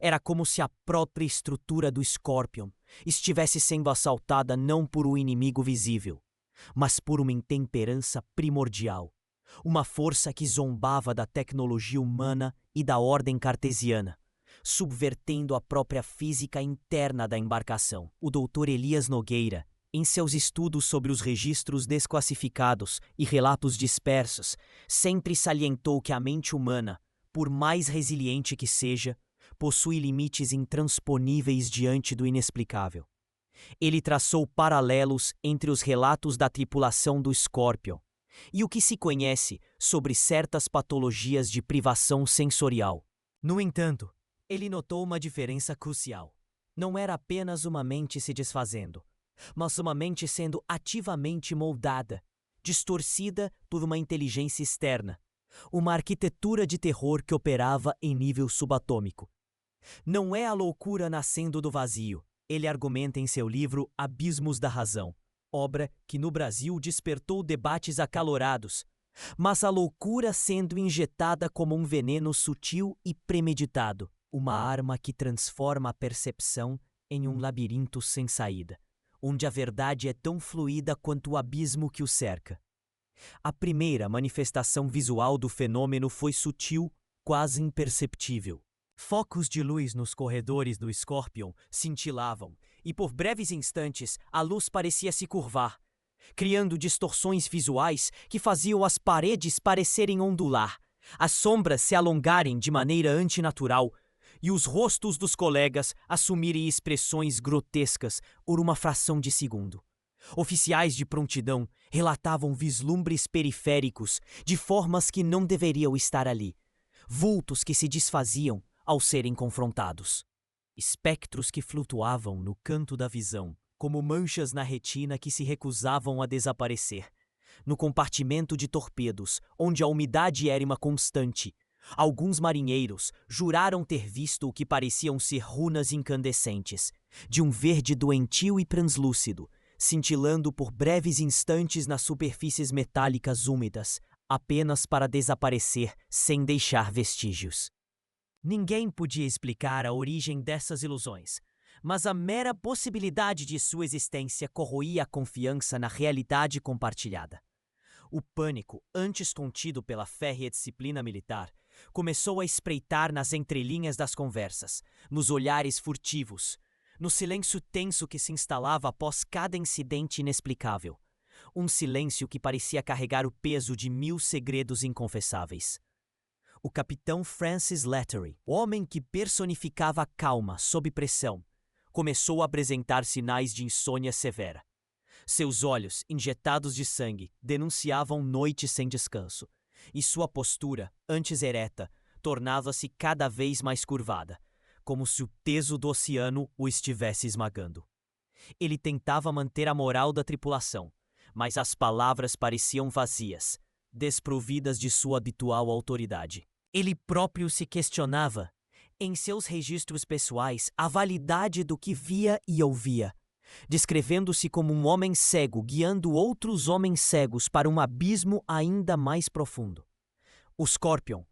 Era como se a própria estrutura do Scorpion estivesse sendo assaltada não por um inimigo visível, mas por uma intemperança primordial, uma força que zombava da tecnologia humana e da ordem cartesiana, subvertendo a própria física interna da embarcação. O Dr. Elias Nogueira, em seus estudos sobre os registros desclassificados e relatos dispersos, sempre salientou que a mente humana, por mais resiliente que seja, possui limites intransponíveis diante do inexplicável. Ele traçou paralelos entre os relatos da tripulação do Scorpion e o que se conhece sobre certas patologias de privação sensorial. No entanto, ele notou uma diferença crucial. Não era apenas uma mente se desfazendo, mas uma mente sendo ativamente moldada, distorcida por uma inteligência externa, uma arquitetura de terror que operava em nível subatômico. Não é a loucura nascendo do vazio, ele argumenta em seu livro Abismos da Razão, obra que no Brasil despertou debates acalorados, mas a loucura sendo injetada como um veneno sutil e premeditado, uma arma que transforma a percepção em um labirinto sem saída, onde a verdade é tão fluida quanto o abismo que o cerca. A primeira manifestação visual do fenômeno foi sutil, quase imperceptível. Focos de luz nos corredores do Scorpion cintilavam, e por breves instantes a luz parecia se curvar, criando distorções visuais que faziam as paredes parecerem ondular, as sombras se alongarem de maneira antinatural e os rostos dos colegas assumirem expressões grotescas por uma fração de segundo. Oficiais de prontidão relatavam vislumbres periféricos de formas que não deveriam estar ali, vultos que se desfaziam ao serem confrontados. Espectros que flutuavam no canto da visão, como manchas na retina que se recusavam a desaparecer. No compartimento de torpedos, onde a umidade era uma constante, alguns marinheiros juraram ter visto o que pareciam ser runas incandescentes, de um verde doentio e translúcido, cintilando por breves instantes nas superfícies metálicas úmidas, apenas para desaparecer sem deixar vestígios. Ninguém podia explicar a origem dessas ilusões, mas a mera possibilidade de sua existência corroía a confiança na realidade compartilhada. O pânico, antes contido pela férrea disciplina militar, começou a espreitar nas entrelinhas das conversas, nos olhares furtivos, no silêncio tenso que se instalava após cada incidente inexplicável. Um silêncio que parecia carregar o peso de 1000 segredos inconfessáveis. O capitão Francis Lettery, homem que personificava a calma sob pressão, começou a apresentar sinais de insônia severa. Seus olhos, injetados de sangue, denunciavam noites sem descanso, e sua postura, antes ereta, tornava-se cada vez mais curvada, como se o peso do oceano o estivesse esmagando. Ele tentava manter a moral da tripulação, mas as palavras pareciam vazias, desprovidas de sua habitual autoridade. Ele próprio se questionava, em seus registros pessoais, a validade do que via e ouvia, descrevendo-se como um homem cego guiando outros homens cegos para um abismo ainda mais profundo. O Scorpion,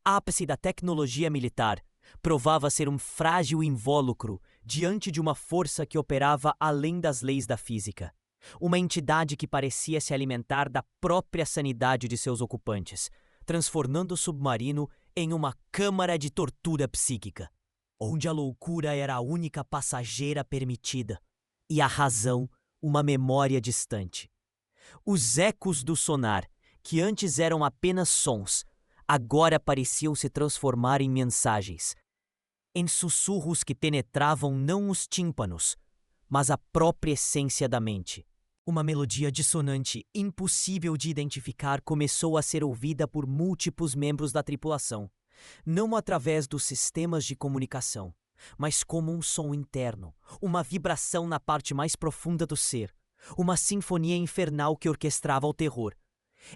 ápice da tecnologia militar, provava ser um frágil invólucro diante de uma força que operava além das leis da física. Uma entidade que parecia se alimentar da própria sanidade de seus ocupantes, transformando o submarino em uma câmara de tortura psíquica, onde a loucura era a única passageira permitida e a razão uma memória distante. Os ecos do sonar, que antes eram apenas sons, agora pareciam se transformar em mensagens, em sussurros que penetravam não os tímpanos, mas a própria essência da mente. Uma melodia dissonante, impossível de identificar, começou a ser ouvida por múltiplos membros da tripulação, não através dos sistemas de comunicação, mas como um som interno, uma vibração na parte mais profunda do ser, uma sinfonia infernal que orquestrava o terror.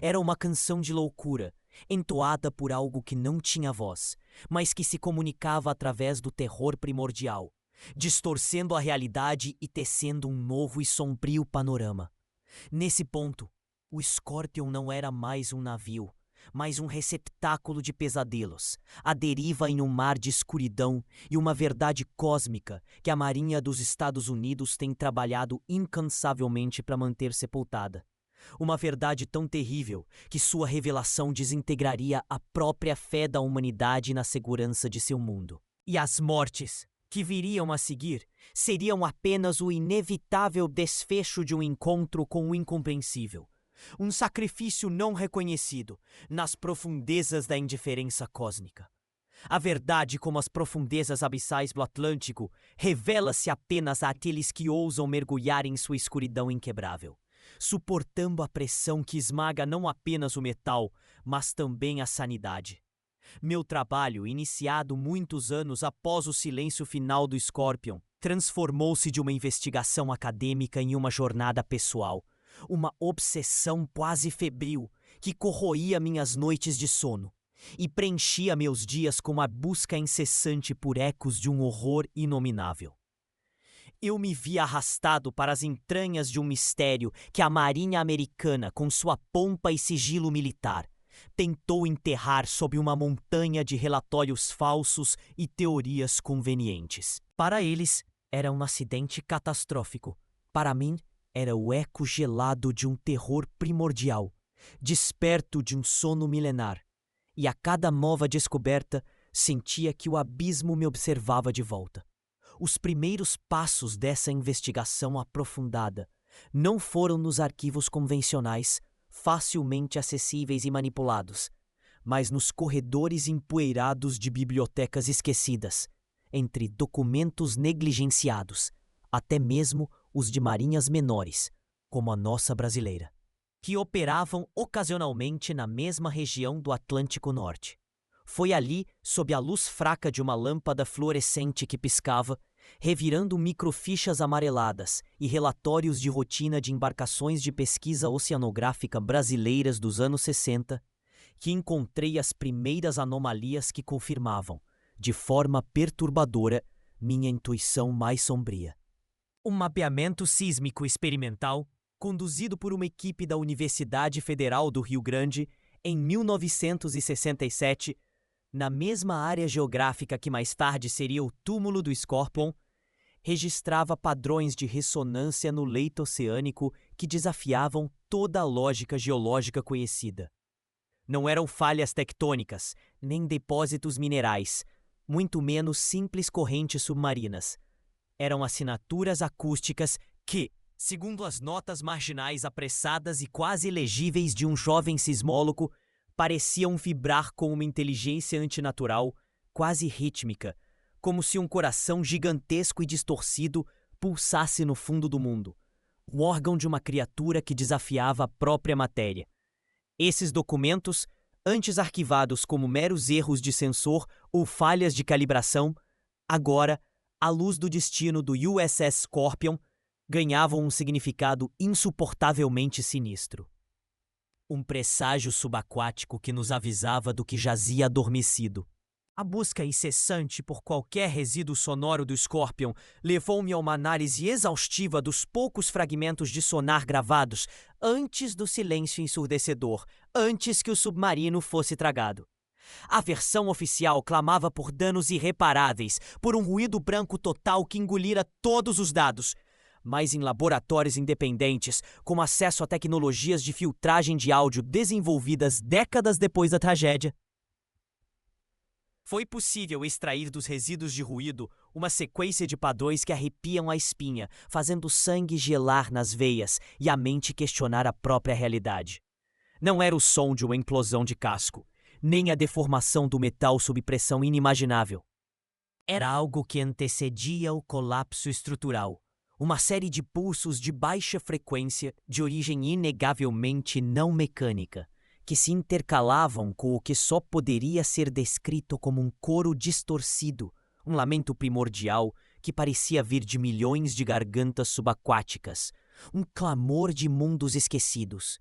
Era uma canção de loucura, entoada por algo que não tinha voz, mas que se comunicava através do terror primordial, distorcendo a realidade e tecendo um novo e sombrio panorama. Nesse ponto, o Scorpion não era mais um navio, mas um receptáculo de pesadelos, à deriva em um mar de escuridão e uma verdade cósmica que a Marinha dos Estados Unidos tem trabalhado incansavelmente para manter sepultada. Uma verdade tão terrível que sua revelação desintegraria a própria fé da humanidade na segurança de seu mundo. E as mortes que viriam a seguir seriam apenas o inevitável desfecho de um encontro com o incompreensível. Um sacrifício não reconhecido nas profundezas da indiferença cósmica. A verdade, como as profundezas abissais do Atlântico, revela-se apenas àqueles que ousam mergulhar em sua escuridão inquebrável, suportando a pressão que esmaga não apenas o metal, mas também a sanidade. Meu trabalho, iniciado muitos anos após o silêncio final do Scorpion, transformou-se de uma investigação acadêmica em uma jornada pessoal, uma obsessão quase febril que corroía minhas noites de sono e preenchia meus dias com a busca incessante por ecos de um horror inominável. Eu me vi arrastado para as entranhas de um mistério que a Marinha Americana, com sua pompa e sigilo militar, tentou enterrar sob uma montanha de relatórios falsos e teorias convenientes. Para eles, era um acidente catastrófico. Para mim, era o eco gelado de um terror primordial, desperto de um sono milenar. E a cada nova descoberta, sentia que o abismo me observava de volta. Os primeiros passos dessa investigação aprofundada não foram nos arquivos convencionais, facilmente acessíveis e manipulados, mas nos corredores empoeirados de bibliotecas esquecidas, entre documentos negligenciados, até mesmo os de marinhas menores, como a nossa brasileira, que operavam ocasionalmente na mesma região do Atlântico Norte. Foi ali, sob a luz fraca de uma lâmpada fluorescente que piscava, revirando microfichas amareladas e relatórios de rotina de embarcações de pesquisa oceanográfica brasileiras dos anos 60, que encontrei as primeiras anomalias que confirmavam, de forma perturbadora, minha intuição mais sombria. Um mapeamento sísmico experimental, conduzido por uma equipe da Universidade Federal do Rio Grande, em 1967, na mesma área geográfica que mais tarde seria o túmulo do Scorpion, registrava padrões de ressonância no leito oceânico que desafiavam toda a lógica geológica conhecida. Não eram falhas tectônicas, nem depósitos minerais, muito menos simples correntes submarinas. Eram assinaturas acústicas que, segundo as notas marginais apressadas e quase ilegíveis de um jovem sismólogo, pareciam vibrar com uma inteligência antinatural, quase rítmica, como se um coração gigantesco e distorcido pulsasse no fundo do mundo, o órgão de uma criatura que desafiava a própria matéria. Esses documentos, antes arquivados como meros erros de sensor ou falhas de calibração, agora, à luz do destino do USS Scorpion, ganhavam um significado insuportavelmente sinistro. Um presságio subaquático que nos avisava do que jazia adormecido. A busca incessante por qualquer resíduo sonoro do Scorpion levou-me a uma análise exaustiva dos poucos fragmentos de sonar gravados antes do silêncio ensurdecedor, antes que o submarino fosse tragado. A versão oficial clamava por danos irreparáveis, por um ruído branco total que engolira todos os dados. Mas em laboratórios independentes, com acesso a tecnologias de filtragem de áudio desenvolvidas décadas depois da tragédia, foi possível extrair dos resíduos de ruído uma sequência de padrões que arrepiam a espinha, fazendo o sangue gelar nas veias e a mente questionar a própria realidade. Não era o som de uma implosão de casco, nem a deformação do metal sob pressão inimaginável. Era algo que antecedia o colapso estrutural. Uma série de pulsos de baixa frequência, de origem inegavelmente não mecânica, que se intercalavam com o que só poderia ser descrito como um coro distorcido, um lamento primordial que parecia vir de milhões de gargantas subaquáticas, um clamor de mundos esquecidos.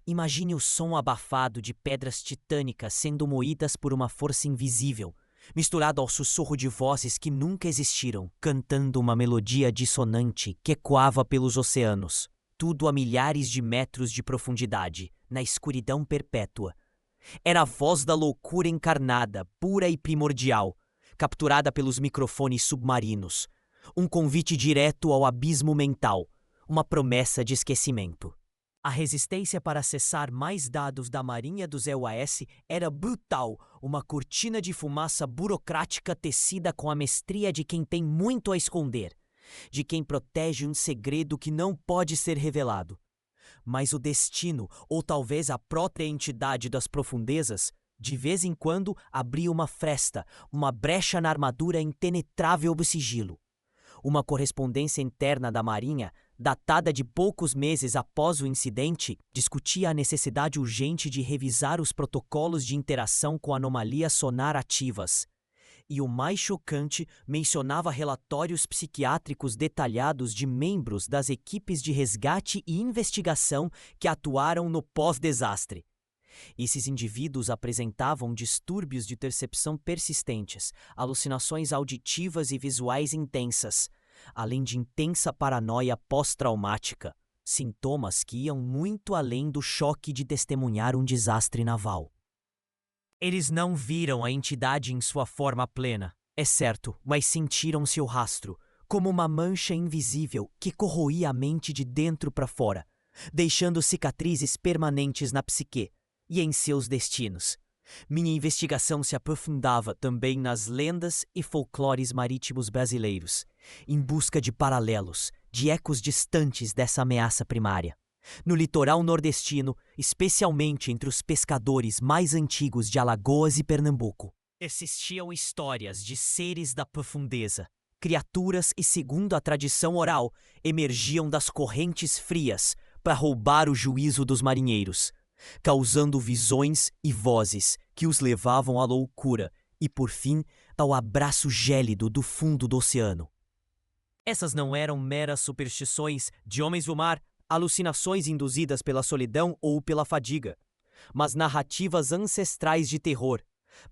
Imagine o som abafado de pedras titânicas sendo moídas por uma força invisível, misturado ao sussurro de vozes que nunca existiram, cantando uma melodia dissonante que ecoava pelos oceanos, tudo a milhares de metros de profundidade, na escuridão perpétua. Era a voz da loucura encarnada, pura e primordial, capturada pelos microfones submarinos, um convite direto ao abismo mental, uma promessa de esquecimento. A resistência para acessar mais dados da Marinha dos EUAS era brutal, uma cortina de fumaça burocrática tecida com a mestria de quem tem muito a esconder, de quem protege um segredo que não pode ser revelado. Mas o destino, ou talvez a própria entidade das profundezas, de vez em quando abria uma fresta, uma brecha na armadura impenetrável do sigilo. Uma correspondência interna da Marinha, datada de poucos meses após o incidente, discutia a necessidade urgente de revisar os protocolos de interação com anomalias sonar ativas. E o mais chocante, mencionava relatórios psiquiátricos detalhados de membros das equipes de resgate e investigação que atuaram no pós-desastre. Esses indivíduos apresentavam distúrbios de percepção persistentes, alucinações auditivas e visuais intensas, além de intensa paranoia pós-traumática, sintomas que iam muito além do choque de testemunhar um desastre naval. Eles não viram a entidade em sua forma plena, é certo, mas sentiram seu rastro, como uma mancha invisível que corroía a mente de dentro para fora, deixando cicatrizes permanentes na psique e em seus destinos. Minha investigação se aprofundava também nas lendas e folclores marítimos brasileiros, em busca de paralelos, de ecos distantes dessa ameaça primária. No litoral nordestino, especialmente entre os pescadores mais antigos de Alagoas e Pernambuco, Existiam histórias de seres da profundeza, criaturas e, segundo a tradição oral, emergiam das correntes frias para roubar o juízo dos marinheiros, causando visões e vozes que os levavam à loucura e, por fim, ao abraço gélido do fundo do oceano. Essas não eram meras superstições de homens do mar, alucinações induzidas pela solidão ou pela fadiga, mas narrativas ancestrais de terror,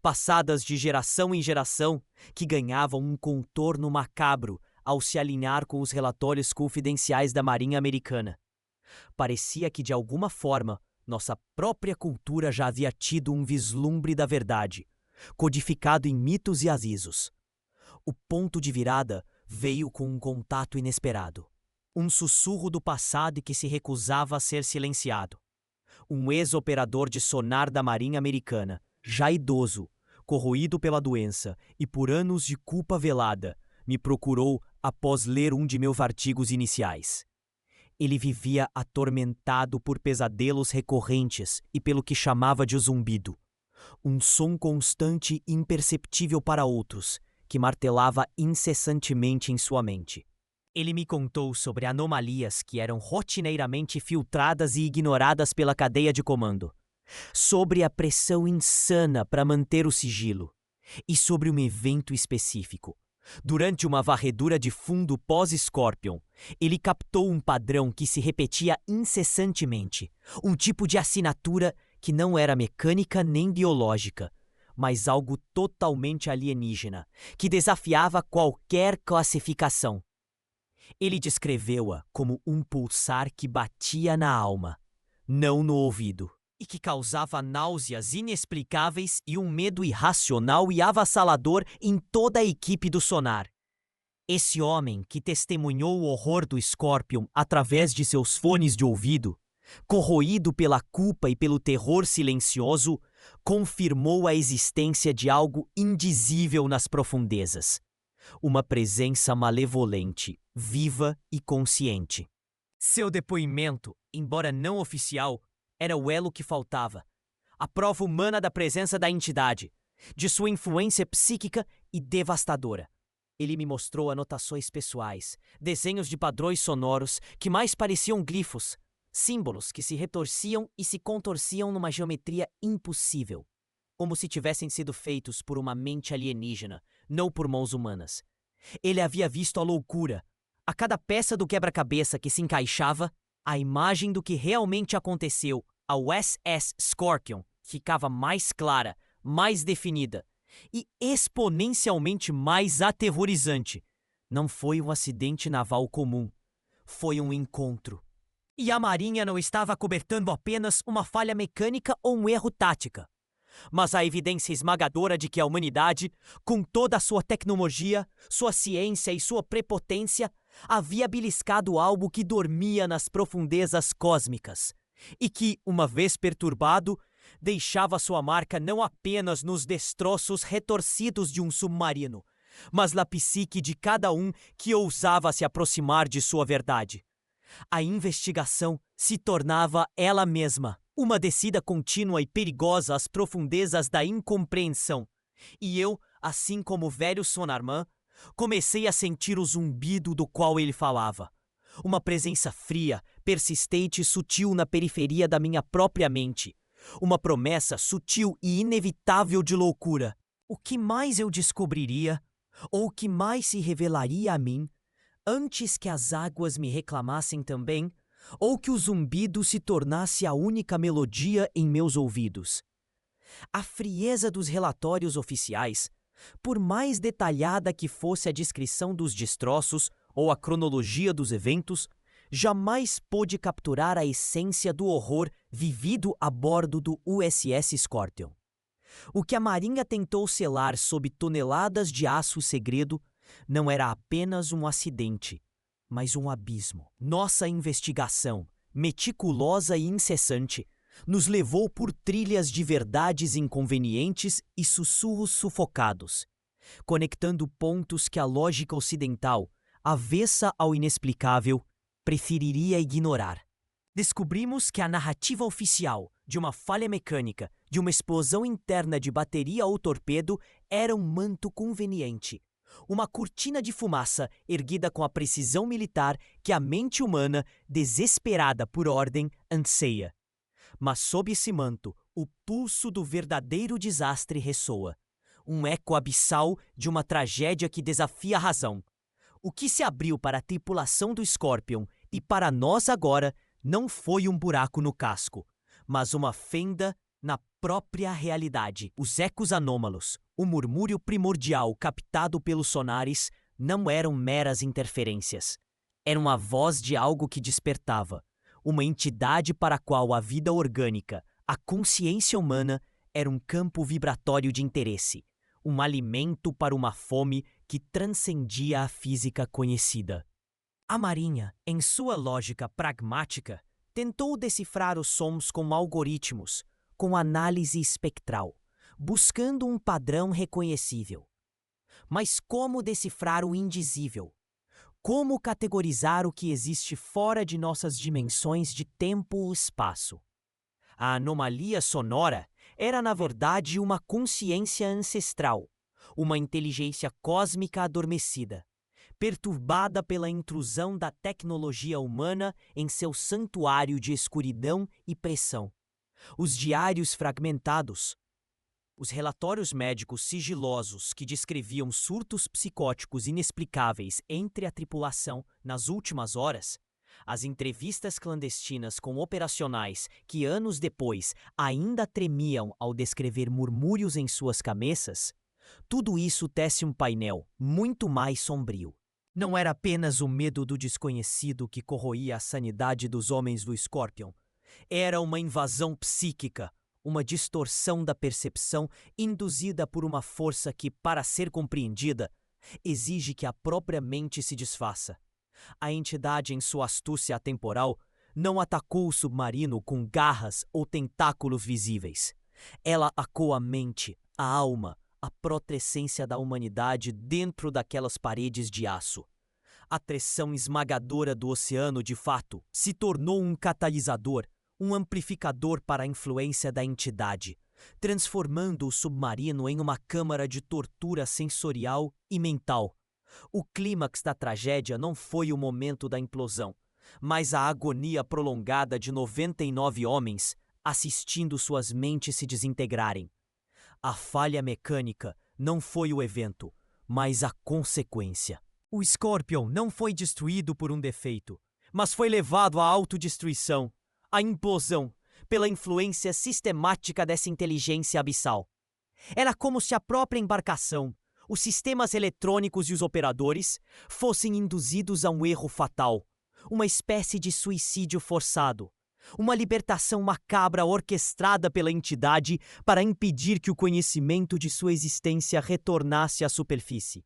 passadas de geração em geração, que ganhavam um contorno macabro ao se alinhar com os relatórios confidenciais da Marinha Americana. Parecia que, de alguma forma, nossa própria cultura já havia tido um vislumbre da verdade, codificado em mitos e avisos. O ponto de virada veio com um contato inesperado. Um sussurro do passado que se recusava a ser silenciado. Um ex-operador de sonar da Marinha Americana, já idoso, corroído pela doença e por anos de culpa velada, me procurou após ler um de meus artigos iniciais. Ele vivia atormentado por pesadelos recorrentes e pelo que chamava de zumbido, um som constante e imperceptível para outros, que martelava incessantemente em sua mente. Ele me contou sobre anomalias que eram rotineiramente filtradas e ignoradas pela cadeia de comando, sobre a pressão insana para manter o sigilo, e sobre um evento específico. Durante uma varredura de fundo pós-Scorpion, ele captou um padrão que se repetia incessantemente, um tipo de assinatura que não era mecânica nem biológica, mas algo totalmente alienígena, que desafiava qualquer classificação. Ele descreveu-a como um pulsar que batia na alma, não no ouvido, e que causava náuseas inexplicáveis e um medo irracional e avassalador em toda a equipe do sonar. Esse homem, que testemunhou o horror do Scorpion através de seus fones de ouvido, corroído pela culpa e pelo terror silencioso, confirmou a existência de algo indizível nas profundezas. Uma presença malevolente, viva e consciente. Seu depoimento, embora não oficial, era o elo que faltava, a prova humana da presença da entidade, de sua influência psíquica e devastadora. Ele me mostrou anotações pessoais, desenhos de padrões sonoros que mais pareciam glifos, símbolos que se retorciam e se contorciam numa geometria impossível, como se tivessem sido feitos por uma mente alienígena, não por mãos humanas. Ele havia visto a loucura. A cada peça do quebra-cabeça que se encaixava, a imagem do que realmente aconteceu ao SS Scorpion ficava mais clara, mais definida e exponencialmente mais aterrorizante. Não foi um acidente naval comum. Foi um encontro. E a Marinha não estava cobertando apenas uma falha mecânica ou um erro tática, mas a evidência esmagadora de que a humanidade, com toda a sua tecnologia, sua ciência e sua prepotência, havia beliscado algo que dormia nas profundezas cósmicas e que, uma vez perturbado, deixava sua marca não apenas nos destroços retorcidos de um submarino, mas na psique de cada um que ousava se aproximar de sua verdade. A investigação se tornava ela mesma uma descida contínua e perigosa às profundezas da incompreensão, e eu, assim como o velho Sonarman, comecei a sentir o zumbido do qual ele falava. Uma presença fria, persistente e sutil na periferia da minha própria mente. Uma promessa sutil e inevitável de loucura. O que mais eu descobriria, ou o que mais se revelaria a mim, antes que as águas me reclamassem também, ou que o zumbido se tornasse a única melodia em meus ouvidos? A frieza dos relatórios oficiais, por mais detalhada que fosse a descrição dos destroços ou a cronologia dos eventos, jamais pôde capturar a essência do horror vivido a bordo do USS Scorpion. O que a Marinha tentou selar sob toneladas de aço segredo não era apenas um acidente, mas um abismo. Nossa investigação, meticulosa e incessante, nos levou por trilhas de verdades inconvenientes e sussurros sufocados, conectando pontos que a lógica ocidental, avessa ao inexplicável, preferiria ignorar. Descobrimos que a narrativa oficial, de uma falha mecânica, de uma explosão interna de bateria ou torpedo, era um manto conveniente. Uma cortina de fumaça erguida com a precisão militar que a mente humana, desesperada por ordem, anseia. Mas sob esse manto, o pulso do verdadeiro desastre ressoa. Um eco abissal de uma tragédia que desafia a razão. O que se abriu para a tripulação do Scorpion e para nós agora não foi um buraco no casco, mas uma fenda na própria realidade. Os ecos anômalos, o murmúrio primordial captado pelos sonares, não eram meras interferências. Eram a voz de algo que despertava, uma entidade para a qual a vida orgânica, a consciência humana, era um campo vibratório de interesse, um alimento para uma fome que transcendia a física conhecida. A Marinha, em sua lógica pragmática, tentou decifrar os sons com algoritmos, com análise espectral, buscando um padrão reconhecível. Mas como decifrar o indizível? Como categorizar o que existe fora de nossas dimensões de tempo e espaço? A anomalia sonora era, na verdade, uma consciência ancestral, uma inteligência cósmica adormecida, perturbada pela intrusão da tecnologia humana em seu santuário de escuridão e pressão. Os diários fragmentados, os relatórios médicos sigilosos que descreviam surtos psicóticos inexplicáveis entre a tripulação nas últimas horas, as entrevistas clandestinas com operacionais que anos depois ainda tremiam ao descrever murmúrios em suas cabeças, tudo isso tece um painel muito mais sombrio. Não era apenas o medo do desconhecido que corroía a sanidade dos homens do Scorpion. Era uma invasão psíquica, uma distorção da percepção induzida por uma força que, para ser compreendida, exige que a própria mente se desfaça. A entidade, em sua astúcia atemporal, não atacou o submarino com garras ou tentáculos visíveis. Ela atacou a mente, a alma, a protessência da humanidade dentro daquelas paredes de aço. A pressão esmagadora do oceano, de fato, se tornou um catalisador, um amplificador para a influência da entidade, transformando o submarino em uma câmara de tortura sensorial e mental. O clímax da tragédia não foi o momento da implosão, mas a agonia prolongada de 99 homens assistindo suas mentes se desintegrarem. A falha mecânica não foi o evento, mas a consequência. O Scorpion não foi destruído por um defeito, mas foi levado à autodestruição, à implosão, pela influência sistemática dessa inteligência abissal. Era como se a própria embarcação, os sistemas eletrônicos e os operadores fossem induzidos a um erro fatal, uma espécie de suicídio forçado, uma libertação macabra orquestrada pela entidade para impedir que o conhecimento de sua existência retornasse à superfície.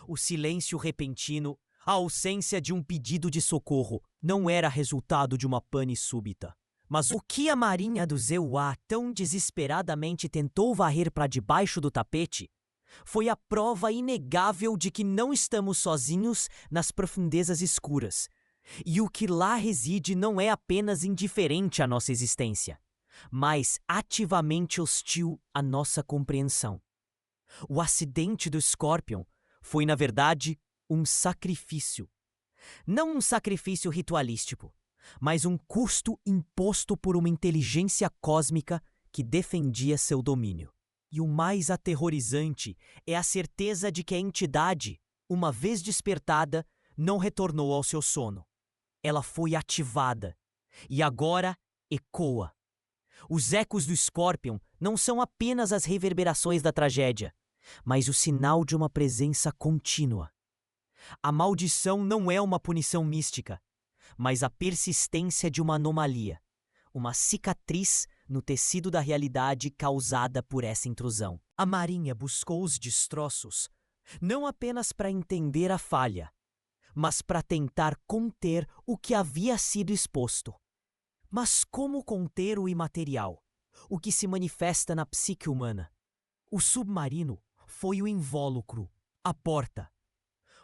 O silêncio repentino, a ausência de um pedido de socorro, não era resultado de uma pane súbita. Mas o que a Marinha do Zeuá tão desesperadamente tentou varrer para debaixo do tapete foi a prova inegável de que não estamos sozinhos nas profundezas escuras, e o que lá reside não é apenas indiferente à nossa existência, mas ativamente hostil à nossa compreensão. O acidente do Scorpion foi, na verdade, um sacrifício. Não um sacrifício ritualístico, mas um custo imposto por uma inteligência cósmica que defendia seu domínio. E o mais aterrorizante é a certeza de que a entidade, uma vez despertada, não retornou ao seu sono. Ela foi ativada e agora ecoa. Os ecos do Scorpion não são apenas as reverberações da tragédia, mas o sinal de uma presença contínua. A maldição não é uma punição mística, mas a persistência de uma anomalia, uma cicatriz no tecido da realidade causada por essa intrusão. A Marinha buscou os destroços não apenas para entender a falha, mas para tentar conter o que havia sido exposto. Mas como conter o imaterial, o que se manifesta na psique humana? O submarino foi o invólucro, a porta.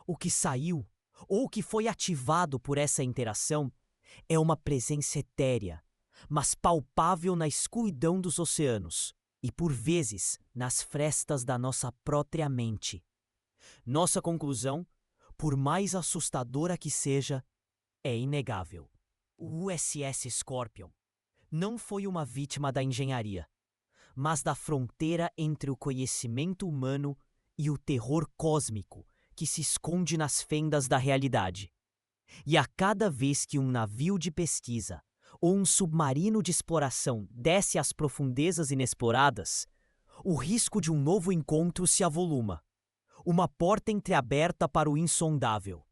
O que saiu, ou o que foi ativado por essa interação, é uma presença etérea, mas palpável na escuridão dos oceanos e, por vezes, nas frestas da nossa própria mente. Nossa conclusão, por mais assustadora que seja, é inegável. O USS Scorpion não foi uma vítima da engenharia, mas da fronteira entre o conhecimento humano e o terror cósmico que se esconde nas fendas da realidade. E a cada vez que um navio de pesquisa ou um submarino de exploração desce às profundezas inexploradas, o risco de um novo encontro se avoluma. Uma porta entreaberta para o insondável.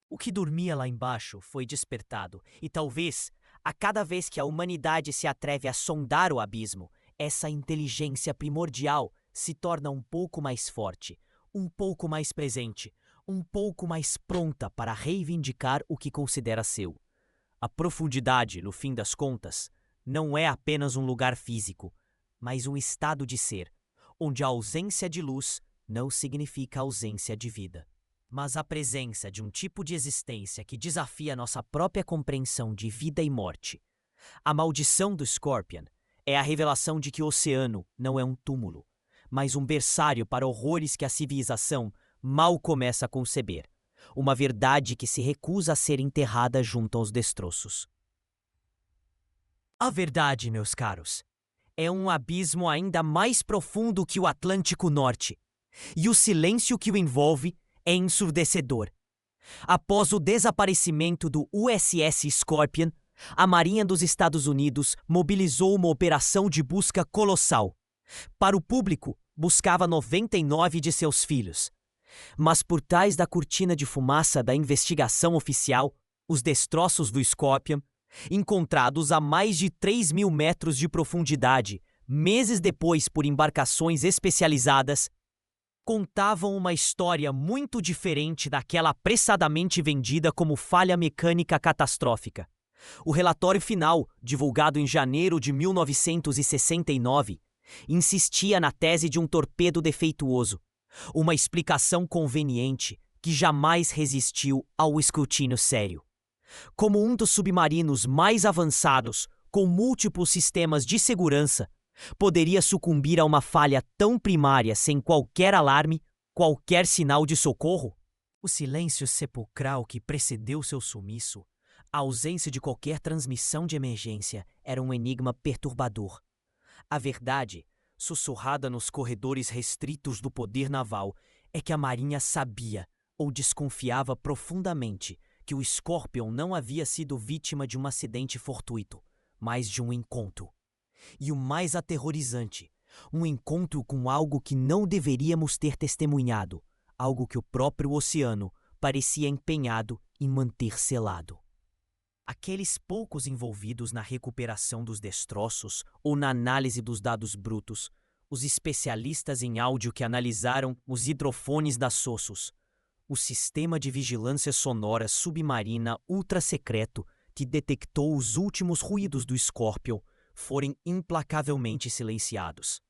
O que dormia lá embaixo foi despertado, e talvez, a cada vez que a humanidade se atreve a sondar o abismo, essa inteligência primordial se torna um pouco mais forte, um pouco mais presente, um pouco mais pronta para reivindicar o que considera seu. A profundidade, no fim das contas, não é apenas um lugar físico, mas um estado de ser, onde a ausência de luz não significa ausência de vida, mas a presença de um tipo de existência que desafia nossa própria compreensão de vida e morte. A maldição do Scorpion é a revelação de que o oceano não é um túmulo, mas um berçário para horrores que a civilização mal começa a conceber. Uma verdade que se recusa a ser enterrada junto aos destroços. A verdade, meus caros, é um abismo ainda mais profundo que o Atlântico Norte, e o silêncio que o envolve é ensurdecedor. Após o desaparecimento do USS Scorpion, a Marinha dos Estados Unidos mobilizou uma operação de busca colossal. Para o público, buscava 99 de seus filhos. Mas por trás da cortina de fumaça da investigação oficial, os destroços do Scorpion, encontrados a mais de 3.000 metros de profundidade, meses depois por embarcações especializadas, contavam uma história muito diferente daquela apressadamente vendida como falha mecânica catastrófica. O relatório final, divulgado em janeiro de 1969, insistia na tese de um torpedo defeituoso, uma explicação conveniente que jamais resistiu ao escrutínio sério. Como um dos submarinos mais avançados, com múltiplos sistemas de segurança, poderia sucumbir a uma falha tão primária sem qualquer alarme, qualquer sinal de socorro? O silêncio sepulcral que precedeu seu sumiço, a ausência de qualquer transmissão de emergência, era um enigma perturbador. A verdade, sussurrada nos corredores restritos do poder naval, é que a Marinha sabia ou desconfiava profundamente que o Scorpion não havia sido vítima de um acidente fortuito, mas de um encontro. E o mais aterrorizante, um encontro com algo que não deveríamos ter testemunhado, algo que o próprio oceano parecia empenhado em manter selado. Aqueles poucos envolvidos na recuperação dos destroços ou na análise dos dados brutos, os especialistas em áudio que analisaram os hidrofones das Sossos, o sistema de vigilância sonora submarina ultra-secreto que detectou os últimos ruídos do Scorpion, foram implacavelmente silenciados.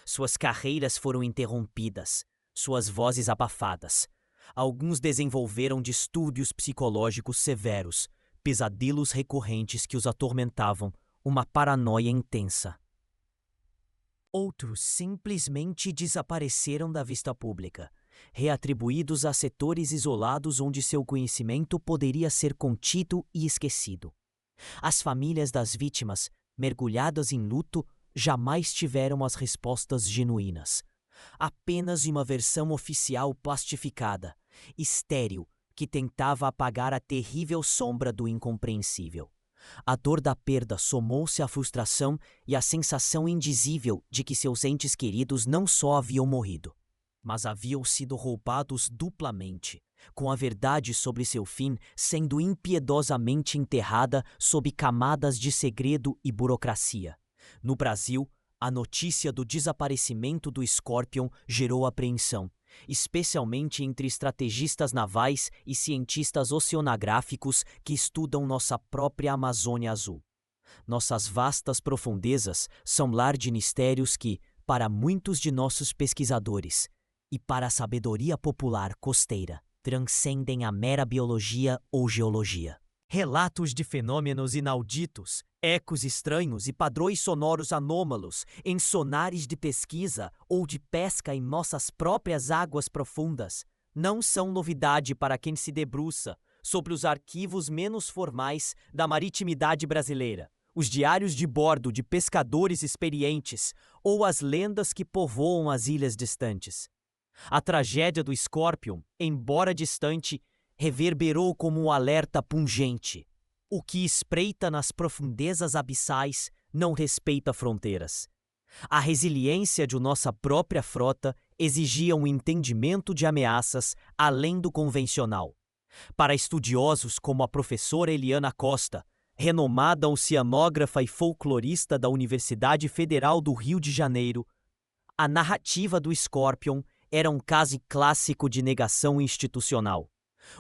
Suas carreiras foram interrompidas, suas vozes abafadas. Alguns desenvolveram distúrbios psicológicos severos, pesadelos recorrentes que os atormentavam, uma paranoia intensa. Outros simplesmente desapareceram da vista pública, reatribuídos a setores isolados onde seu conhecimento poderia ser contido e esquecido. As famílias das vítimas, mergulhadas em luto, jamais tiveram as respostas genuínas. Apenas uma versão oficial plastificada, estéril, que tentava apagar a terrível sombra do incompreensível. A dor da perda somou-se à frustração e à sensação indizível de que seus entes queridos não só haviam morrido, mas haviam sido roubados duplamente, com a verdade sobre seu fim sendo impiedosamente enterrada sob camadas de segredo e burocracia. No Brasil, a notícia do desaparecimento do Scorpion gerou apreensão, especialmente entre estrategistas navais e cientistas oceanográficos que estudam nossa própria Amazônia Azul. Nossas vastas profundezas são lar de mistérios que, para muitos de nossos pesquisadores, e para a sabedoria popular costeira, transcendem a mera biologia ou geologia. Relatos de fenômenos inauditos, ecos estranhos e padrões sonoros anômalos em sonares de pesquisa ou de pesca em nossas próprias águas profundas não são novidade para quem se debruça sobre os arquivos menos formais da maritimidade brasileira, os diários de bordo de pescadores experientes ou as lendas que povoam as ilhas distantes. A tragédia do Scorpion, embora distante, reverberou como um alerta pungente. O que espreita nas profundezas abissais não respeita fronteiras. A resiliência de nossa própria frota exigia um entendimento de ameaças além do convencional. Para estudiosos como a professora Eliana Costa, renomada oceanógrafa e folclorista da Universidade Federal do Rio de Janeiro, a narrativa do Scorpion era um caso clássico de negação institucional.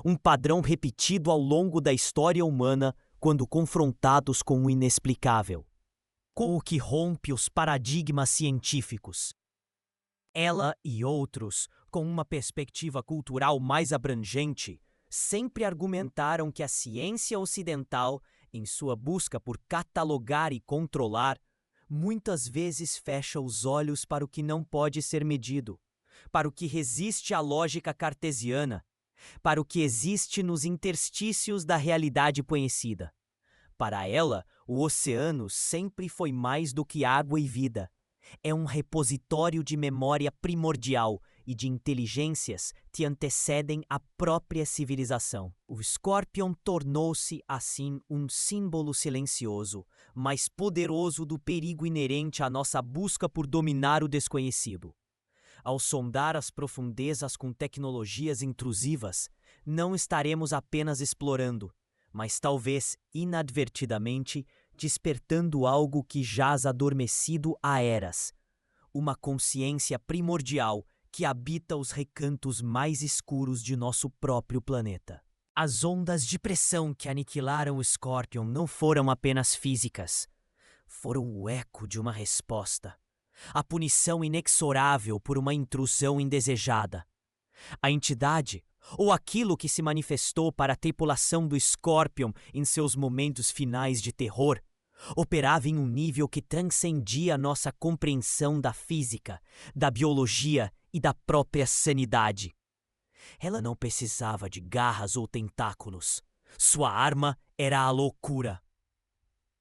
Um padrão repetido ao longo da história humana quando confrontados com o inexplicável, com o que rompe os paradigmas científicos. Ela e outros, com uma perspectiva cultural mais abrangente, sempre argumentaram que a ciência ocidental, em sua busca por catalogar e controlar, muitas vezes fecha os olhos para o que não pode ser medido, para o que resiste à lógica cartesiana, para o que existe nos interstícios da realidade conhecida. Para ela, o oceano sempre foi mais do que água e vida. É um repositório de memória primordial e de inteligências que antecedem a própria civilização. O Scorpion tornou-se, assim, um símbolo silencioso, mas poderoso do perigo inerente à nossa busca por dominar o desconhecido. Ao sondar as profundezas com tecnologias intrusivas, não estaremos apenas explorando, mas talvez, inadvertidamente, despertando algo que jaz adormecido há eras, uma consciência primordial que habita os recantos mais escuros de nosso próprio planeta. As ondas de pressão que aniquilaram o Scorpion não foram apenas físicas, foram o eco de uma resposta. A punição inexorável por uma intrusão indesejada. A entidade, ou aquilo que se manifestou para a tripulação do Scorpion em seus momentos finais de terror, operava em um nível que transcendia nossa compreensão da física, da biologia e da própria sanidade. Ela não precisava de garras ou tentáculos. Sua arma era a loucura.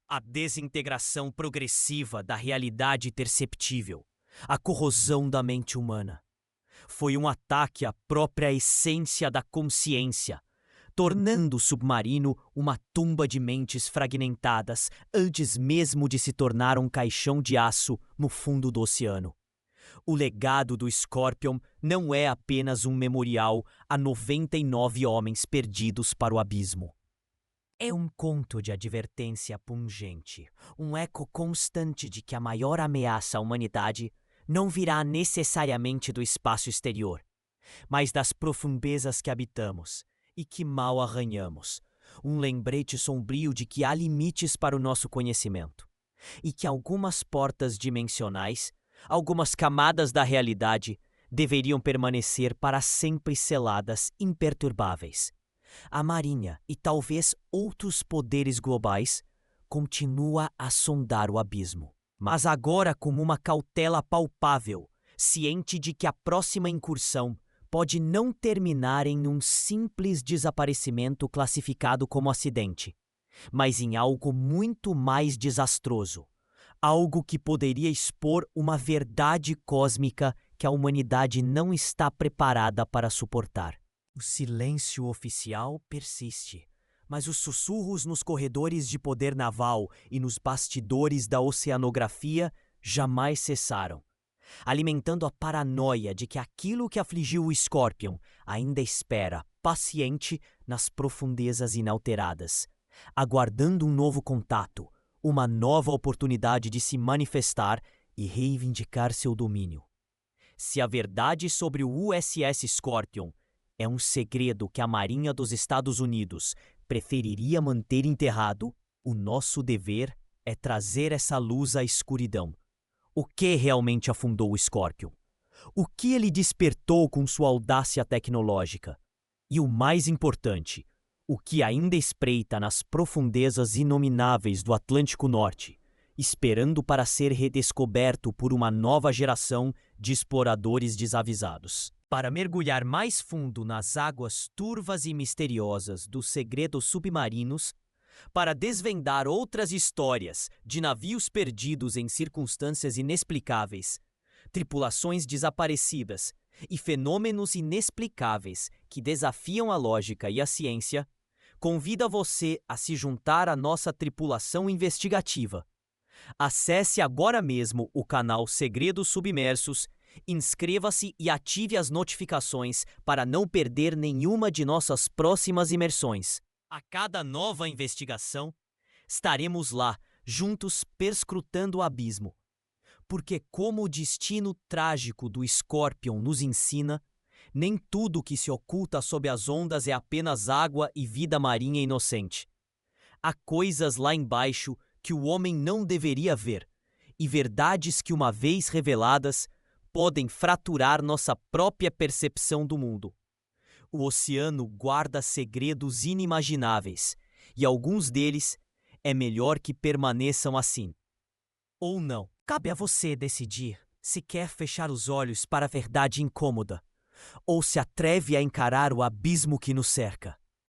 A desintegração progressiva da realidade perceptível, a corrosão da mente humana. Foi um ataque à própria essência da consciência, tornando o submarino uma tumba de mentes fragmentadas antes mesmo de se tornar um caixão de aço no fundo do oceano. O legado do Scorpion não é apenas um memorial a 99 homens perdidos para o abismo. É um conto de advertência pungente, um eco constante de que a maior ameaça à humanidade não virá necessariamente do espaço exterior, mas das profundezas que habitamos e que mal arranhamos. Um lembrete sombrio de que há limites para o nosso conhecimento e que algumas portas dimensionais, algumas camadas da realidade, deveriam permanecer para sempre seladas, imperturbáveis. A Marinha e talvez outros poderes globais continua a sondar o abismo, mas agora com uma cautela palpável, ciente de que a próxima incursão pode não terminar em um simples desaparecimento classificado como acidente, mas em algo muito mais desastroso, algo que poderia expor uma verdade cósmica que a humanidade não está preparada para suportar. O silêncio oficial persiste, mas os sussurros nos corredores de poder naval e nos bastidores da oceanografia jamais cessaram, alimentando a paranoia de que aquilo que afligiu o Scorpion ainda espera, paciente, nas profundezas inalteradas, aguardando um novo contato, uma nova oportunidade de se manifestar e reivindicar seu domínio. Se a verdade sobre o USS Scorpion é um segredo que a Marinha dos Estados Unidos preferiria manter enterrado, o nosso dever é trazer essa luz à escuridão. O que realmente afundou o Scorpion? O que ele despertou com sua audácia tecnológica? E o mais importante, o que ainda espreita nas profundezas inomináveis do Atlântico Norte, esperando para ser redescoberto por uma nova geração de exploradores desavisados. Para mergulhar mais fundo nas águas turvas e misteriosas dos segredos submarinos, para desvendar outras histórias de navios perdidos em circunstâncias inexplicáveis, tripulações desaparecidas e fenômenos inexplicáveis que desafiam a lógica e a ciência, convida você a se juntar à nossa tripulação investigativa. Acesse agora mesmo o canal Segredos Submersos, inscreva-se e ative as notificações para não perder nenhuma de nossas próximas imersões. A cada nova investigação, estaremos lá, juntos perscrutando o abismo. Porque, como o destino trágico do Scorpion nos ensina, nem tudo que se oculta sob as ondas é apenas água e vida marinha inocente. Há coisas lá embaixo que o homem não deveria ver, e verdades que, uma vez reveladas, podem fraturar nossa própria percepção do mundo. O oceano guarda segredos inimagináveis, e alguns deles é melhor que permaneçam assim. Ou não. Cabe a você decidir se quer fechar os olhos para a verdade incômoda, ou se atreve a encarar o abismo que nos cerca.